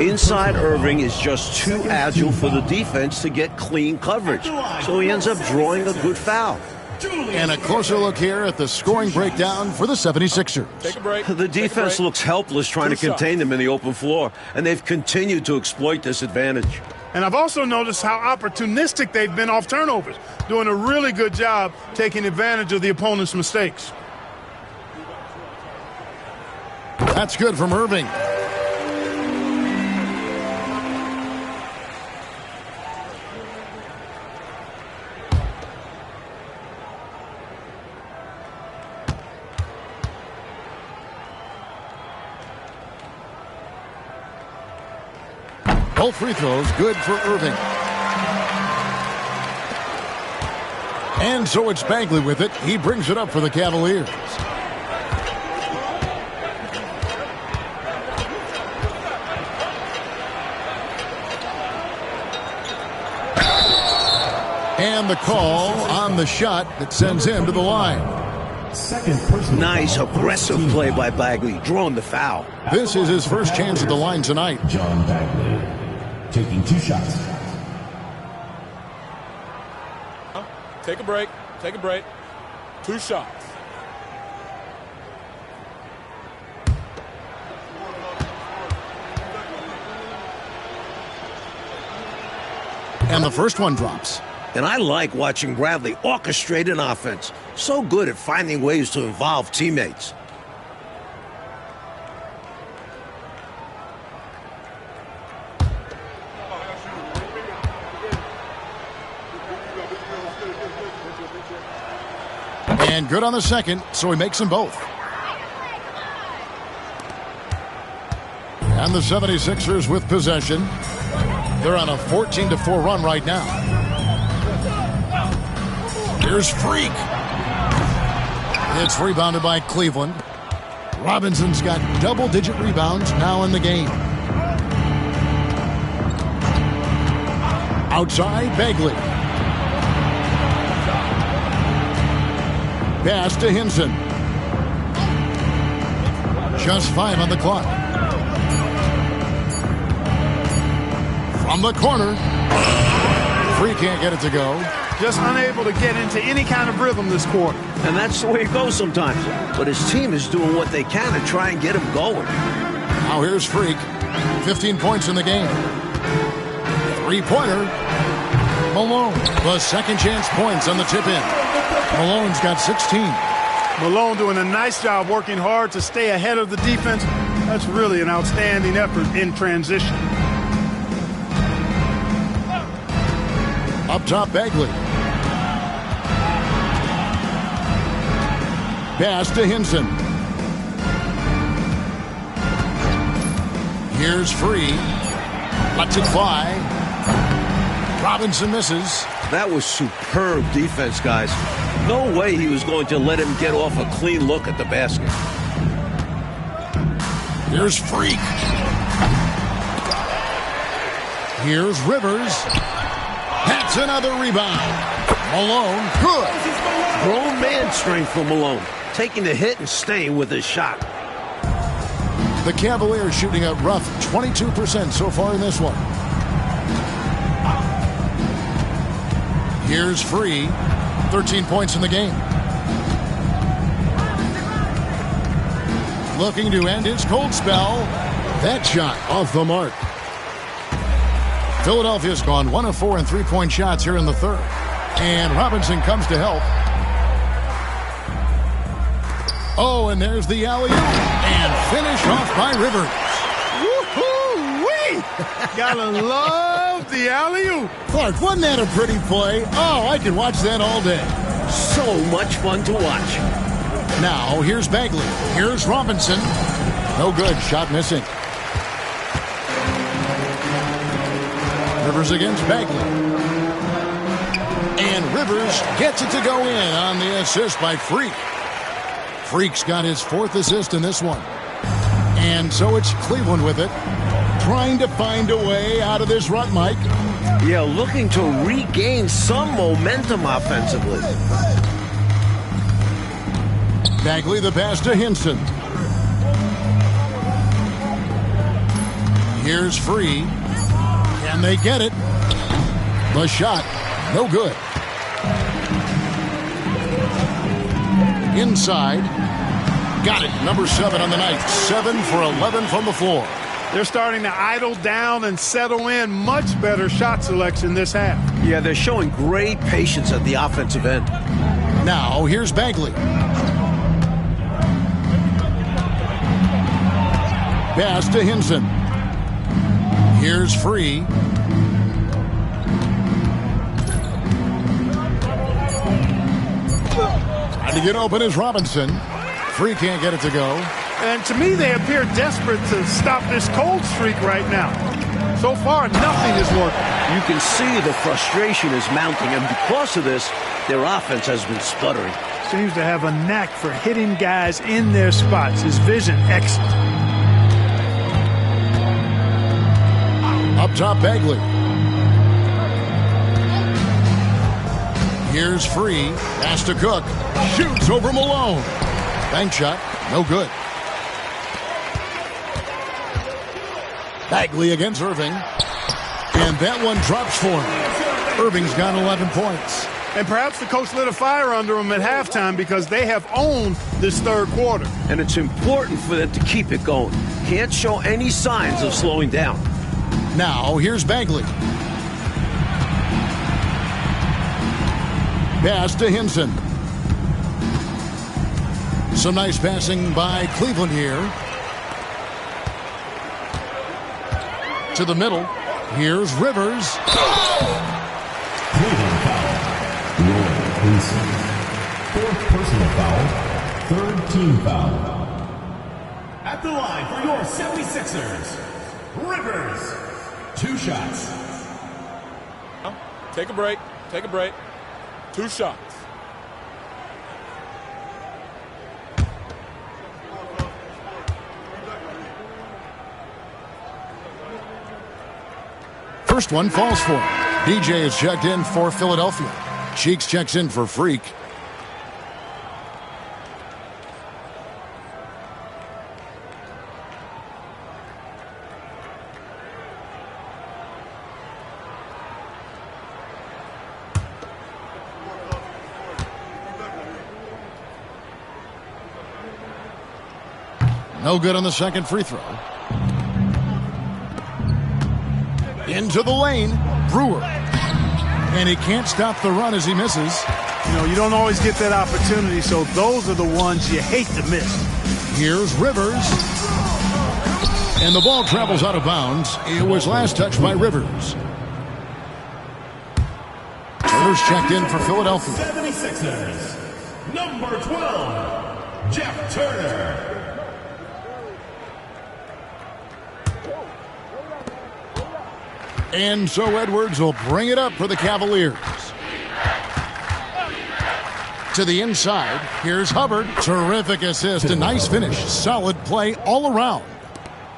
Inside Irving is just too agile for the defense to get clean coverage. So he ends up drawing a good foul. And a closer look here at the scoring breakdown for the 76ers. Take a break. The defense looks helpless trying to contain them in the open floor, and they've continued to exploit this advantage. And I've also noticed how opportunistic they've been off turnovers, doing a really good job taking advantage of the opponent's mistakes. That's good from Irving. Both free throws good for Irving. And so it's Bagley with it. He brings it up for the Cavaliers. And the call on the shot that sends him to the line. Nice, aggressive play by Bagley, drawing the foul. This is his first chance at the line tonight. John Bagley. taking 2 shots. Take a break. Take a break. 2 shots. And the first one drops. And I like watching Bradley orchestrate an offense. So good at finding ways to involve teammates. And good on the second, so he makes them both. And the 76ers with possession. They're on a 14-4 run right now. Here's Freak. It's rebounded by Cleveland. Robinson's got double-digit rebounds now in the game. Outside, Bagley. Pass to Hinson. Just 5 on the clock. From the corner. Free can't get it to go. Just unable to get into any kind of rhythm this quarter. And that's the way it goes sometimes. But his team is doing what they can to try and get him going. Now here's Freak. 15 points in the game. 3-pointer. Malone. The second chance points on the tip-in. Malone's got 16. Malone doing a nice job working hard to stay ahead of the defense. That's really an outstanding effort in transition. Up top, Bagley. Pass to Hinson. Here's Free. Lets it fly. Robinson misses. That was superb defense, guys. No way he was going to let him get off a clean look at the basket. Here's Freak. Here's Rivers. That's another rebound. Malone, good. Grown man strength for Malone. Taking the hit and staying with his shot. The Cavaliers shooting a rough 22% so far in this one. Here's Free. 13 points in the game. Looking to end his cold spell. That shot off the mark. Philadelphia's gone 1 of 4 in 3-point shots here in the third. And Robinson comes to help. Oh, and there's the alley-oop. And finish off by Rivers. Woo-hoo-wee! Gotta love the alley-oop. Clark, wasn't that a pretty play? Oh, I could watch that all day. So much fun to watch. Now, here's Bagley. Here's Robinson. No good. Shot missing. Rivers against Bagley. And Rivers gets it to go in on the assist by Freak. Freak's got his 4th assist in this one. And so it's Cleveland with it. Trying to find a way out of this rut, Mike. Yeah, looking to regain some momentum offensively. Bagley the pass to Hinson. Here's Free. Can they get it? The shot, no good. Inside. Got it. Number 7 on the night. 7 for 11 from the floor. They're starting to idle down and settle in. Much better shot selection this half. Yeah, they're showing great patience at the offensive end. Now, here's Bagley. Pass to Hinson. Here's Free. Trying to get open is Robinson. Free can't get it to go. And to me, they appear desperate to stop this cold streak right now. So far, nothing is working. You can see the frustration is mounting, and because of this, their offense has been sputtering. Seems to have a knack for hitting guys in their spots. His vision, excellent. Up top, Bagley. Here's Free. Pass to Cook. Shoots over Malone. Bank shot. No good. Bagley against Irving. And that one drops for him. Irving's got 11 points. And perhaps the coach lit a fire under them at halftime because they have owned this third quarter. And it's important for them to keep it going. Can't show any signs of slowing down. Now, here's Bagley. Pass to Hinson. Some nice passing by Cleveland here. To the middle. Here's Rivers. Cleveland foul. Roy Hinson. Fourth personal foul. Third team foul. At the line for your 76ers, Rivers. 2 shots. Take a break. Take a break. 2 shots. First one falls for him. DJ is checked in for Philadelphia. Cheeks checks in for Freak. No good on the second free throw. Into the lane, Brewer. And he can't stop the run as he misses. You know, you don't always get that opportunity, so those are the ones you hate to miss. Here's Rivers. And the ball travels out of bounds. It was last touched by Rivers. Turner's checked in for Philadelphia. 76ers, number 12, Jeff Turner. And so Edwards will bring it up for the Cavaliers. To the inside, here's Hubbard. Terrific assist, a nice finish. Solid play all around.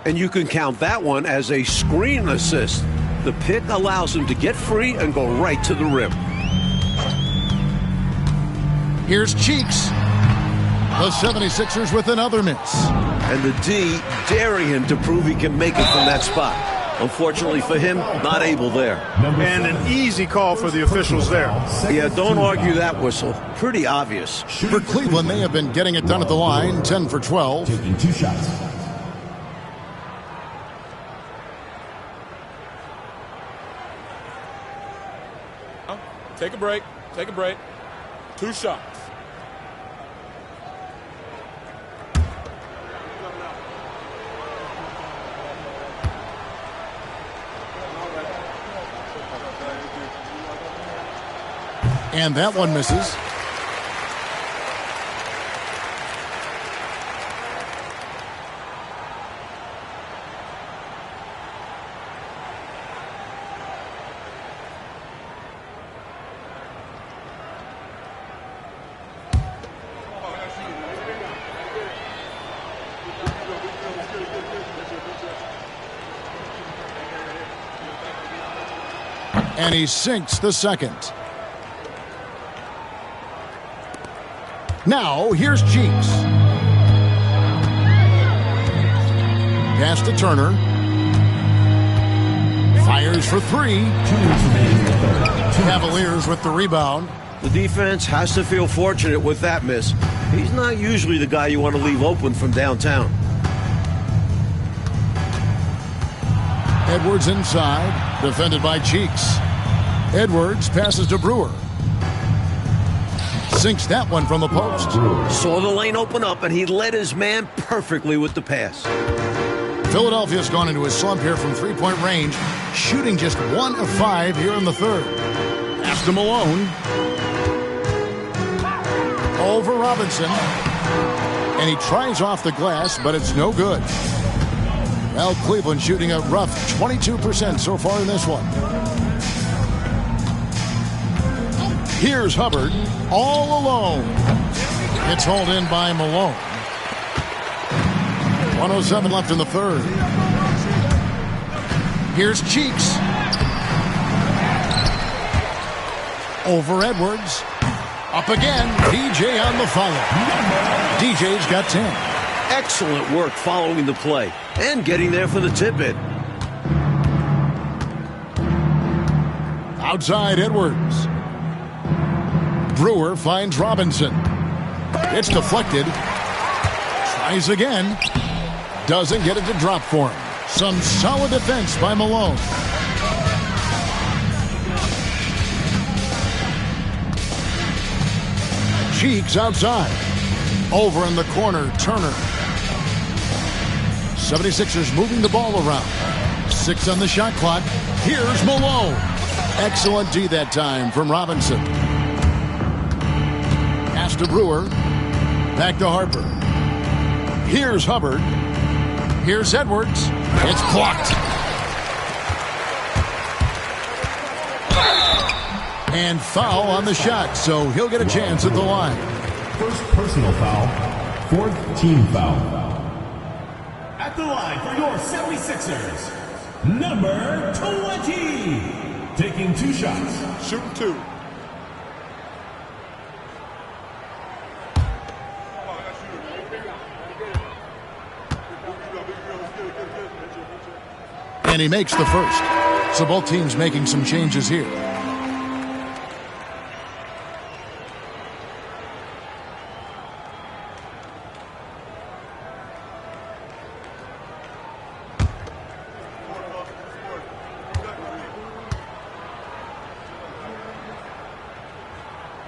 And you can count that one as a screen assist. The pick allows him to get free and go right to the rim. Here's Cheeks. The 76ers with another miss. And the D daring him to prove he can make it from that spot. Unfortunately for him, not able there. And an easy call for the officials there. Yeah, don't argue that whistle. Pretty obvious. For Cleveland, they have been getting it done at the line, 10 for 12. Taking 2 shots. Take a break. Take a break. 2 shots. And that one misses. And he sinks the second. Now, here's Cheeks. Pass to Turner. Fires for 3. Cavaliers with the rebound. The defense has to feel fortunate with that miss. He's not usually the guy you want to leave open from downtown. Edwards inside, defended by Cheeks. Edwards passes to Brewer. Sinks that one from the post. Saw the lane open up, and he led his man perfectly with the pass. Philadelphia's gone into a slump here from three-point range, shooting just 1 of 5 here in the third. Pass to Malone. Over Robinson. And he tries off the glass, but it's no good. Well, Cleveland shooting a rough 22% so far in this one. Here's Hubbard, all alone. It's hauled in by Malone. 1:07 left in the third. Here's Cheeks. Over Edwards. Up again. DJ on the follow. DJ's got 10. Excellent work following the play and getting there for the tip-in. Outside Edwards. Brewer finds Robinson. It's deflected. Tries again. Doesn't get it to drop for him. Some solid defense by Malone. Cheeks outside. Over in the corner, Turner. 76ers moving the ball around. 6 on the shot clock. Here's Malone. Excellent D that time from Robinson. Pass to Brewer. Back to Harper. Here's Hubbard. Here's Edwards. It's blocked. And foul on the shot, so he'll get a chance at the line. First personal foul, fourth team foul. At the line for your 76ers, number 20. Taking 2 shots. Shooting 2. And he makes the first. So both teams making some changes here.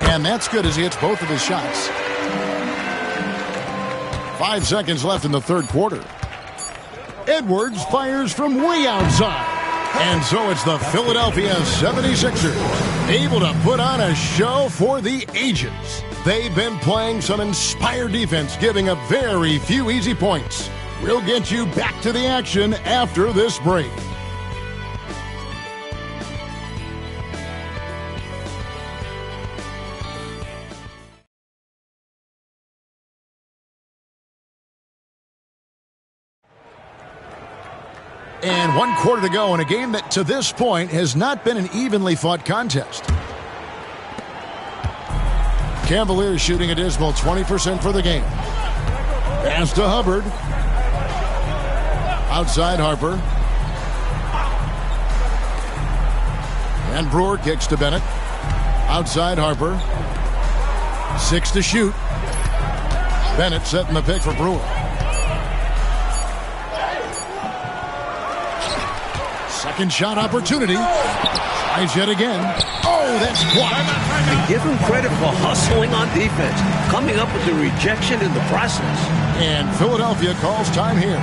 And that's good as he hits both of his shots. 5 seconds left in the third quarter. Edwards fires from way outside. And so it's the Philadelphia 76ers able to put on a show for the ages. They've been playing some inspired defense, giving up very few easy points. We'll get you back to the action after this break. And 1 quarter to go in a game that to this point has not been an evenly fought contest. Cavaliers shooting a dismal 20% for the game. Pass to Hubbard. Outside Harper. And Brewer kicks to Bennett. Outside Harper. 6 to shoot. Bennett setting the pick for Brewer. Second shot opportunity. Tries yet again. Oh, that's blocked. And give him credit for hustling on defense, coming up with the rejection in the process. And Philadelphia calls time here.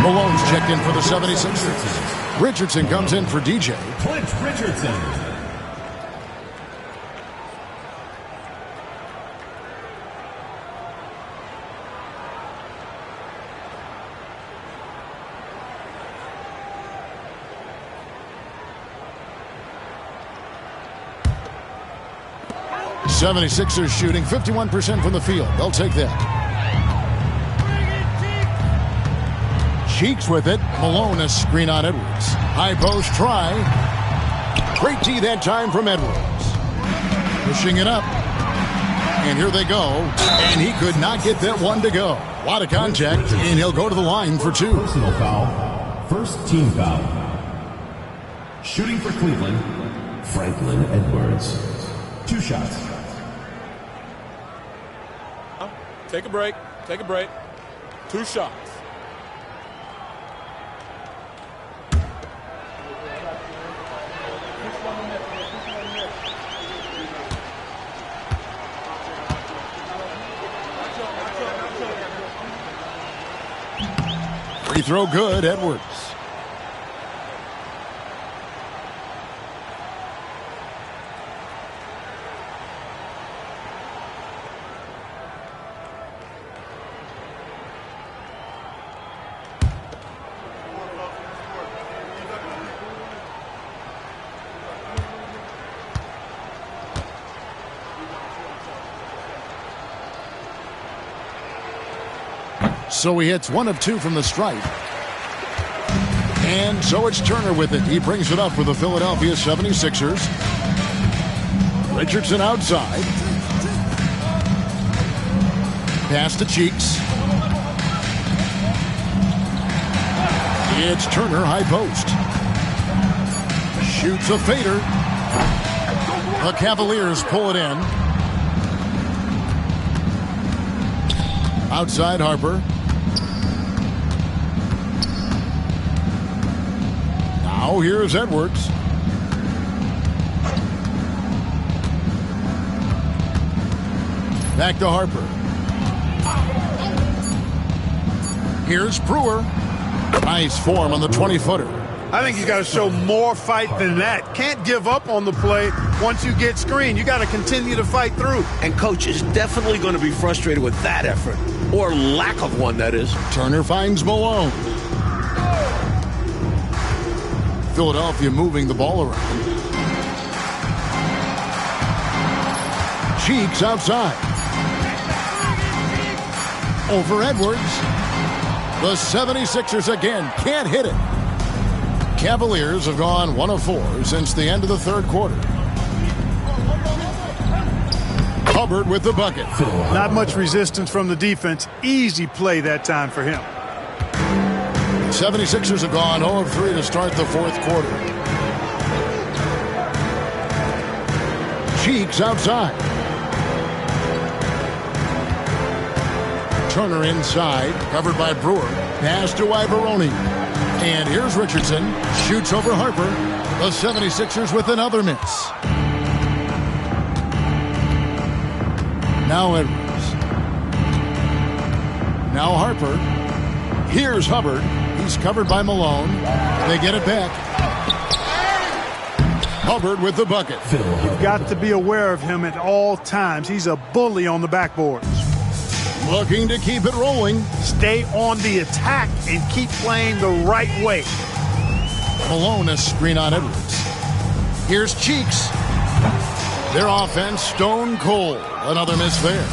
Malone's checked in for the 76ers. Richardson comes in for DJ. Clint Richardson. 76ers shooting 51% from the field. They'll take that. Cheeks with it. Malone a screen on Edwards. High post try. Great D that time from Edwards. Pushing it up. And here they go. And he could not get that one to go. A lot of contact, and he'll go to the line for 2. Personal foul. First team foul. Shooting for Cleveland, Franklin Edwards. 2 shots. Take a break. Take a break. 2 shots. Free throw good, Edwards. So he hits 1 of 2 from the stripe. And so it's Turner with it. He brings it up for the Philadelphia 76ers. Richardson outside. Pass to Cheeks. It's Turner, high post. Shoots a fader. The Cavaliers pull it in. Outside Harper. Now here's Edwards. Back to Harper. Here's Brewer. Nice form on the 20-footer. I think he's got to show more fight than that. Can't give up on the play once you get screened. You got to continue to fight through. And coach is definitely going to be frustrated with that effort, or lack of one, that is. Turner finds Malone. Philadelphia moving the ball around. Cheeks outside. Over Edwards. The 76ers again can't hit it. Cavaliers have gone 1 of 4 since the end of the 3rd quarter. Hubbard with the bucket. Not much resistance from the defense. Easy play that time for him. 76ers have gone 0 of 3 to start the 4th quarter. Cheeks outside. Turner inside, covered by Brewer. Pass to Ibaroni. And here's Richardson. Shoots over Harper. The 76ers with another miss. Now Edwards. Now Harper. Here's Hubbard. He's covered by Malone. They get it back. Hubbard with the bucket. You've got to be aware of him at all times. He's a bully on the backboard. Looking to keep it rolling. Stay on the attack and keep playing the right way. Malone a screen on Edwards. Here's Cheeks. Their offense stone cold. Another miss there.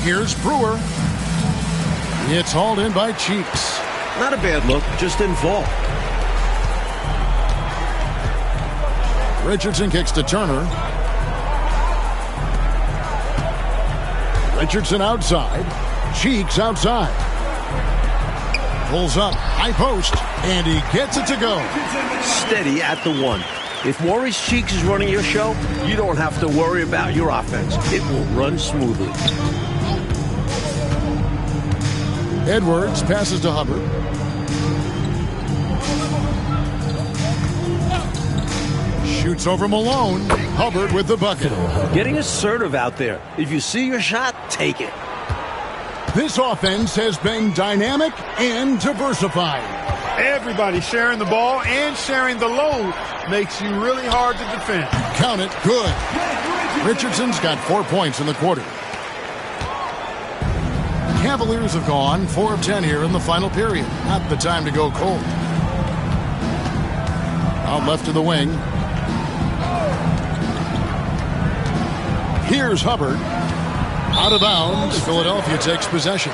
Here's Brewer. It's hauled in by Cheeks. Not a bad look, just didn't fall. Richardson kicks to Turner. Richardson outside. Cheeks outside. Pulls up. High post. And he gets it to go. Steady at the 1. If Maurice Cheeks is running your show, you don't have to worry about your offense. It will run smoothly. Edwards passes to Hubbard. Shoots over Malone. Hubbard with the bucket. Getting assertive out there. If you see your shot, take it. This offense has been dynamic and diversified. Everybody sharing the ball and sharing the load makes you really hard to defend. Count it. Good. Richardson's got 4 points in the quarter. Cavaliers have gone 4 of 10 here in the final period. Not the time to go cold. Out left to the wing. Here's Hubbard. Out of bounds. Philadelphia takes possession.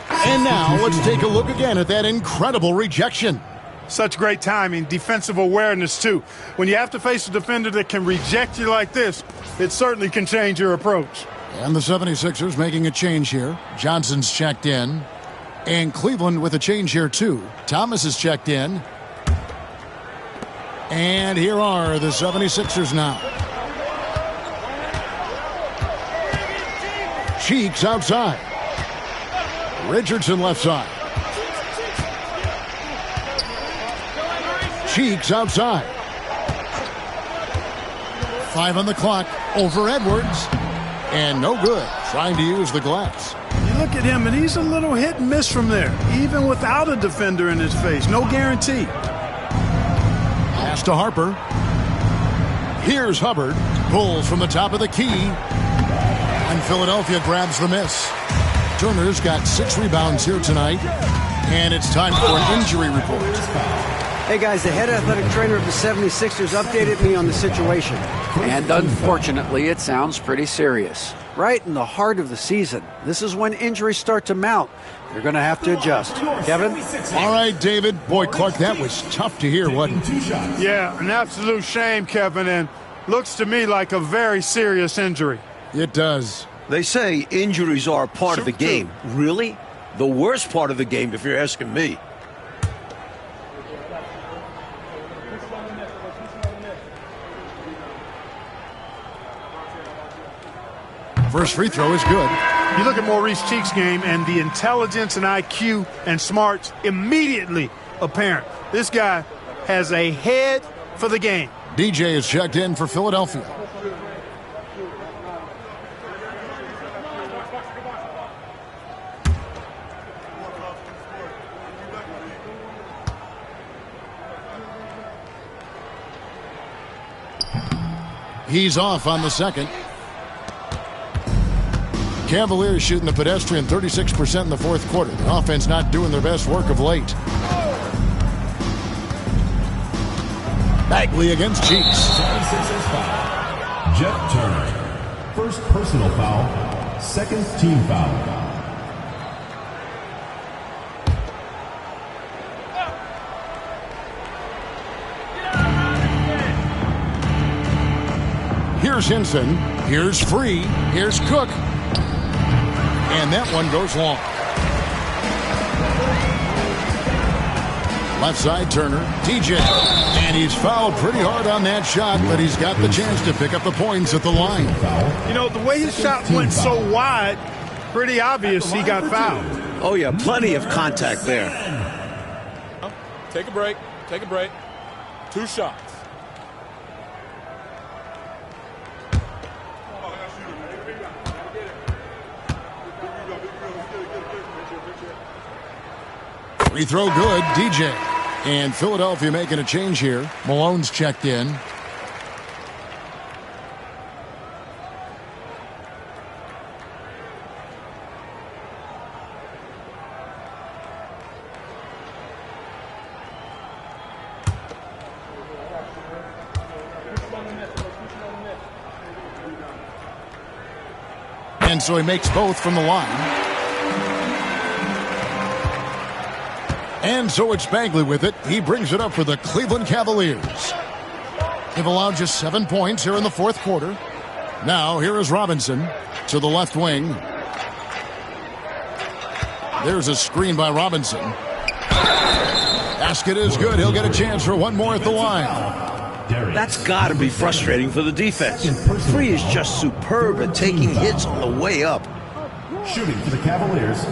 And now let's take a look again at that incredible rejection. Such great timing, defensive awareness, too. When you have to face a defender that can reject you like this, it certainly can change your approach. And the 76ers making a change here. Johnson's checked in. And Cleveland with a change here, too. Thomas is checked in. And here are the 76ers now. Cheeks outside. Richardson left side. Cheeks outside. 5 on the clock. Over Edwards. And no good. Trying to use the glass. You look at him, and he's a little hit and miss from there, even without a defender in his face. No guarantee. Pass to Harper. Here's Hubbard. Pulls from the top of the key. And Philadelphia grabs the miss. Turner's got 6 rebounds here tonight. And it's time for an injury report. Hey guys, the head athletic trainer of the 76ers updated me on the situation. And unfortunately, it sounds pretty serious. Right in the heart of the season. This is when injuries start to mount. You're going to have to adjust. Kevin? All right, David. Boy, Clark, that was tough to hear, wasn't it? Yeah, an absolute shame, Kevin, and looks to me like a very serious injury. It does. They say injuries are a part of the game. Really? The worst part of the game, if you're asking me. First free throw is good. You look at Maurice Cheeks' game, and the intelligence and IQ and smarts immediately apparent. This guy has a head for the game. DJ is checked in for Philadelphia. He's off on the second. Cavaliers shooting the pedestrian 36% in the fourth quarter. The offense not doing their best work of late. Bagley against Cheeks. Jeff Turner. First personal foul. Second team foul. Here's Henson. Here's Free. Here's Cook. And that one goes long. Left side, Turner. TJ. And he's fouled pretty hard on that shot, but he's got the chance to pick up the points at the line. You know, the way his shot went so wide, pretty obvious he got fouled. Oh, yeah, plenty of contact there. Take a break. Take a break. 2 shots. Free throw good, DJ. And Philadelphia making a change here. Malone's checked in. And so he makes both from the line. And so it's Bagley with it. He brings it up for the Cleveland Cavaliers. They've allowed just 7 points here in the fourth quarter. Now here is Robinson to the left wing. There's a screen by Robinson. Basket is good. He'll get a chance for one more at the line. That's got to be frustrating for the defense. Free is just superb at taking hits on the way up. Shooting for the Cavaliers,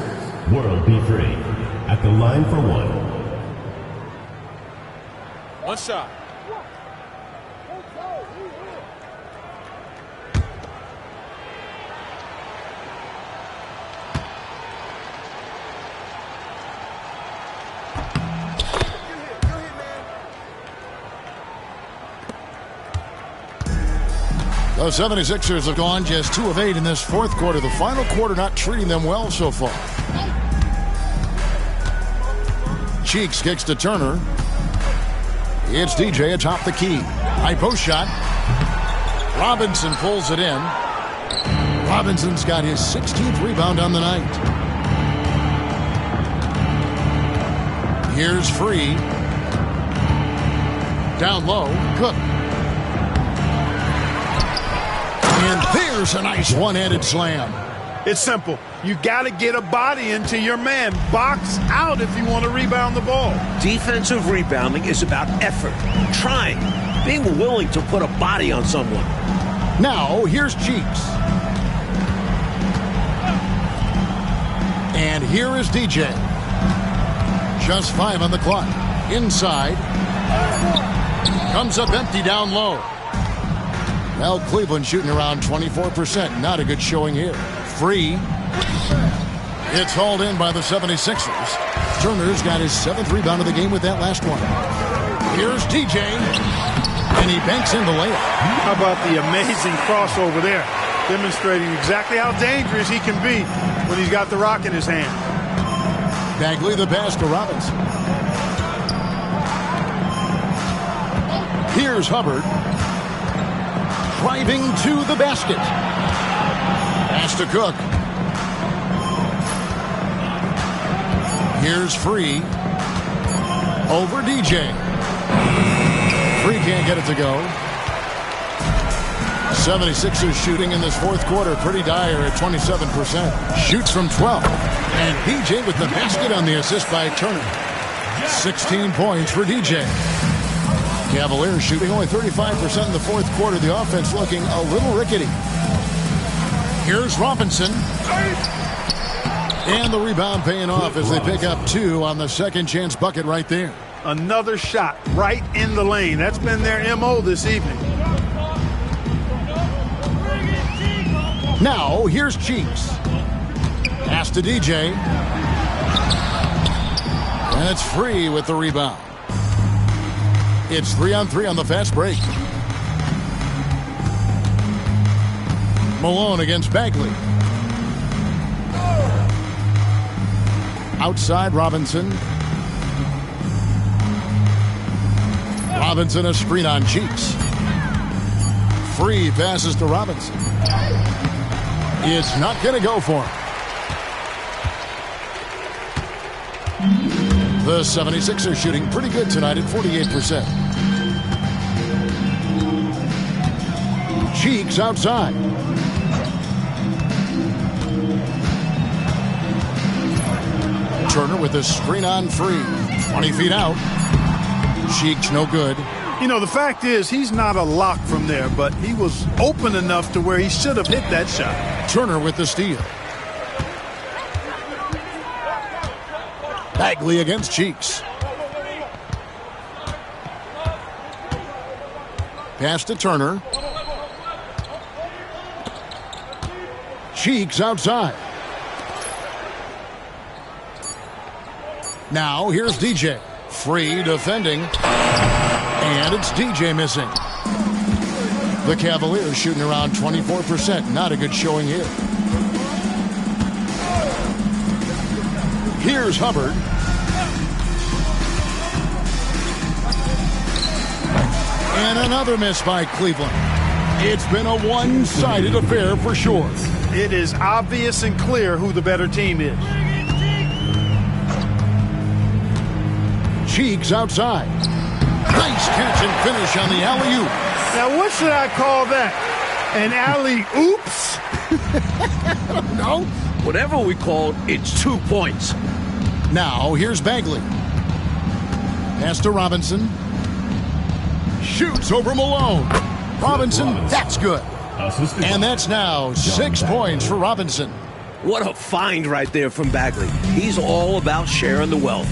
World B. Free. At the line for one. 1 shot. The 76ers have gone just 2 of 8 in this fourth quarter. The final quarter not treating them well so far. Cheeks kicks to Turner. It's DJ atop the key. High post shot. Robinson pulls it in. Robinson's got his 16th rebound on the night. Here's Free. Down low, Cook. And there's a nice one-handed slam. It's simple. You got to get a body into your man. Box out if you want to rebound the ball. Defensive rebounding is about effort, trying, being willing to put a body on someone. Now, here's Cheeks. And here is DJ. Just 5 on the clock. Inside. Comes up empty down low. Well, Cleveland shooting around 24%. Not a good showing here. Free. It's hauled in by the 76ers. Turner's got his 7th rebound of the game with that last one. Here's DJ. And he banks in the layup. How about the amazing crossover there? Demonstrating exactly how dangerous he can be when he's got the rock in his hand. Bagley the pass to Robinson. Here's Hubbard. Driving to the basket. Pass to Cook. Here's Free. Over DJ. Free can't get it to go. 76ers shooting in this fourth quarter pretty dire at 27%. Shoots from 12. And DJ with the basket on the assist by Turner. 16 points for DJ. Cavaliers shooting only 35% in the fourth quarter. The offense looking a little rickety. Here's Robinson. And the rebound paying off as they pick up 2 on the second chance bucket right there. Another shot right in the lane. That's been their MO this evening. Now, here's Cheeks. Pass to DJ. And it's Free with the rebound. It's 3-on-3 on the fast break. Malone against Bagley. Outside Robinson. Robinson a screen on Cheeks. Free passes to Robinson. It's not going to go for him. The 76ers shooting pretty good tonight at 48%. Cheeks outside. Turner with a screen on Free. 20 feet out. Cheeks no good. You know, the fact is he's not a lock from there, but he was open enough to where he should have hit that shot. Turner with the steal. Bagley against Cheeks. Pass to Turner. Cheeks outside. Now here's DJ. Free defending. And it's DJ missing. The Cavaliers shooting around 24%. Not a good showing here. Here's Hubbard. And another miss by Cleveland. It's been a one-sided affair for sure. It is obvious and clear who the better team is. Cheeks outside. Nice catch and finish on the alley-oop. Now, what should I call that? An alley-oops? No. Whatever we call it, it's 2 points. Now, here's Bagley. Pass to Robinson. Shoots over Malone. Robinson, that's good. And that's now 6 points for Robinson. What a find right there from Bagley. He's all about sharing the wealth.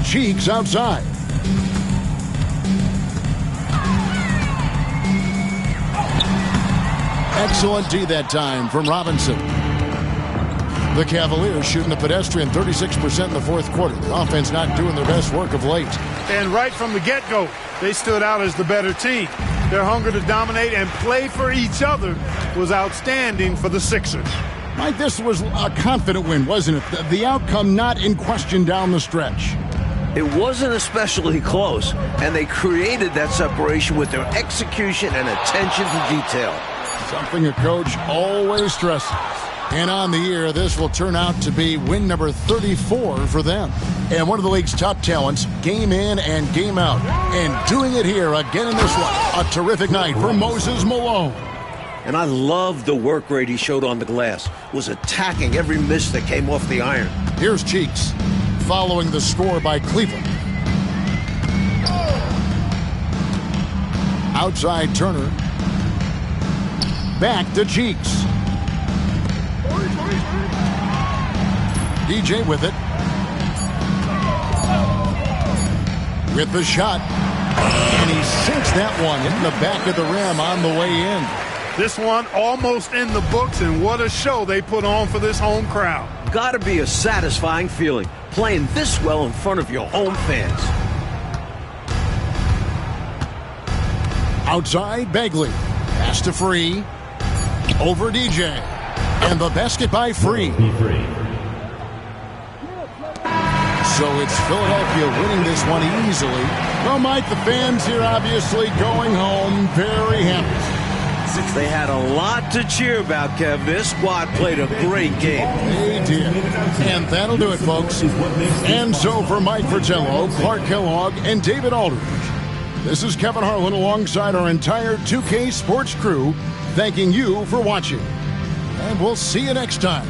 Cheeks outside. Excellent D that time from Robinson. The Cavaliers shooting a pedestrian 36% in the fourth quarter. The offense not doing their best work of late. And right from the get-go, they stood out as the better team. Their hunger to dominate and play for each other was outstanding for the Sixers. Mike, this was a confident win, wasn't it? The outcome not in question down the stretch. It wasn't especially close, and they created that separation with their execution and attention to detail. Something a coach always stresses. And on the year, this will turn out to be win number 34 for them. And one of the league's top talents, game in and game out. And doing it here again in this one. A terrific night for Moses Malone. And I love the work rate he showed on the glass. Was attacking every miss that came off the iron. Here's Cheeks, following the score by Cleveland. Outside Turner. Back to Cheeks. DJ with it. With the shot. And he sinks that one, hitting the back of the rim on the way in. This one almost in the books, and what a show they put on for this home crowd. Gotta be a satisfying feeling, playing this well in front of your home fans. Outside, Bagley. Pass to Free. Over DJ. And the basket by Free. So it's Philadelphia winning this one easily. Well, Mike, the fans here obviously going home very happy. They had a lot to cheer about, Kev. This squad played a great game. They did. And that'll do it, folks. And so for Mike Fratello, Clark Kellogg, and David Aldridge, this is Kevin Harlan alongside our entire 2K Sports crew, thanking you for watching. And we'll see you next time.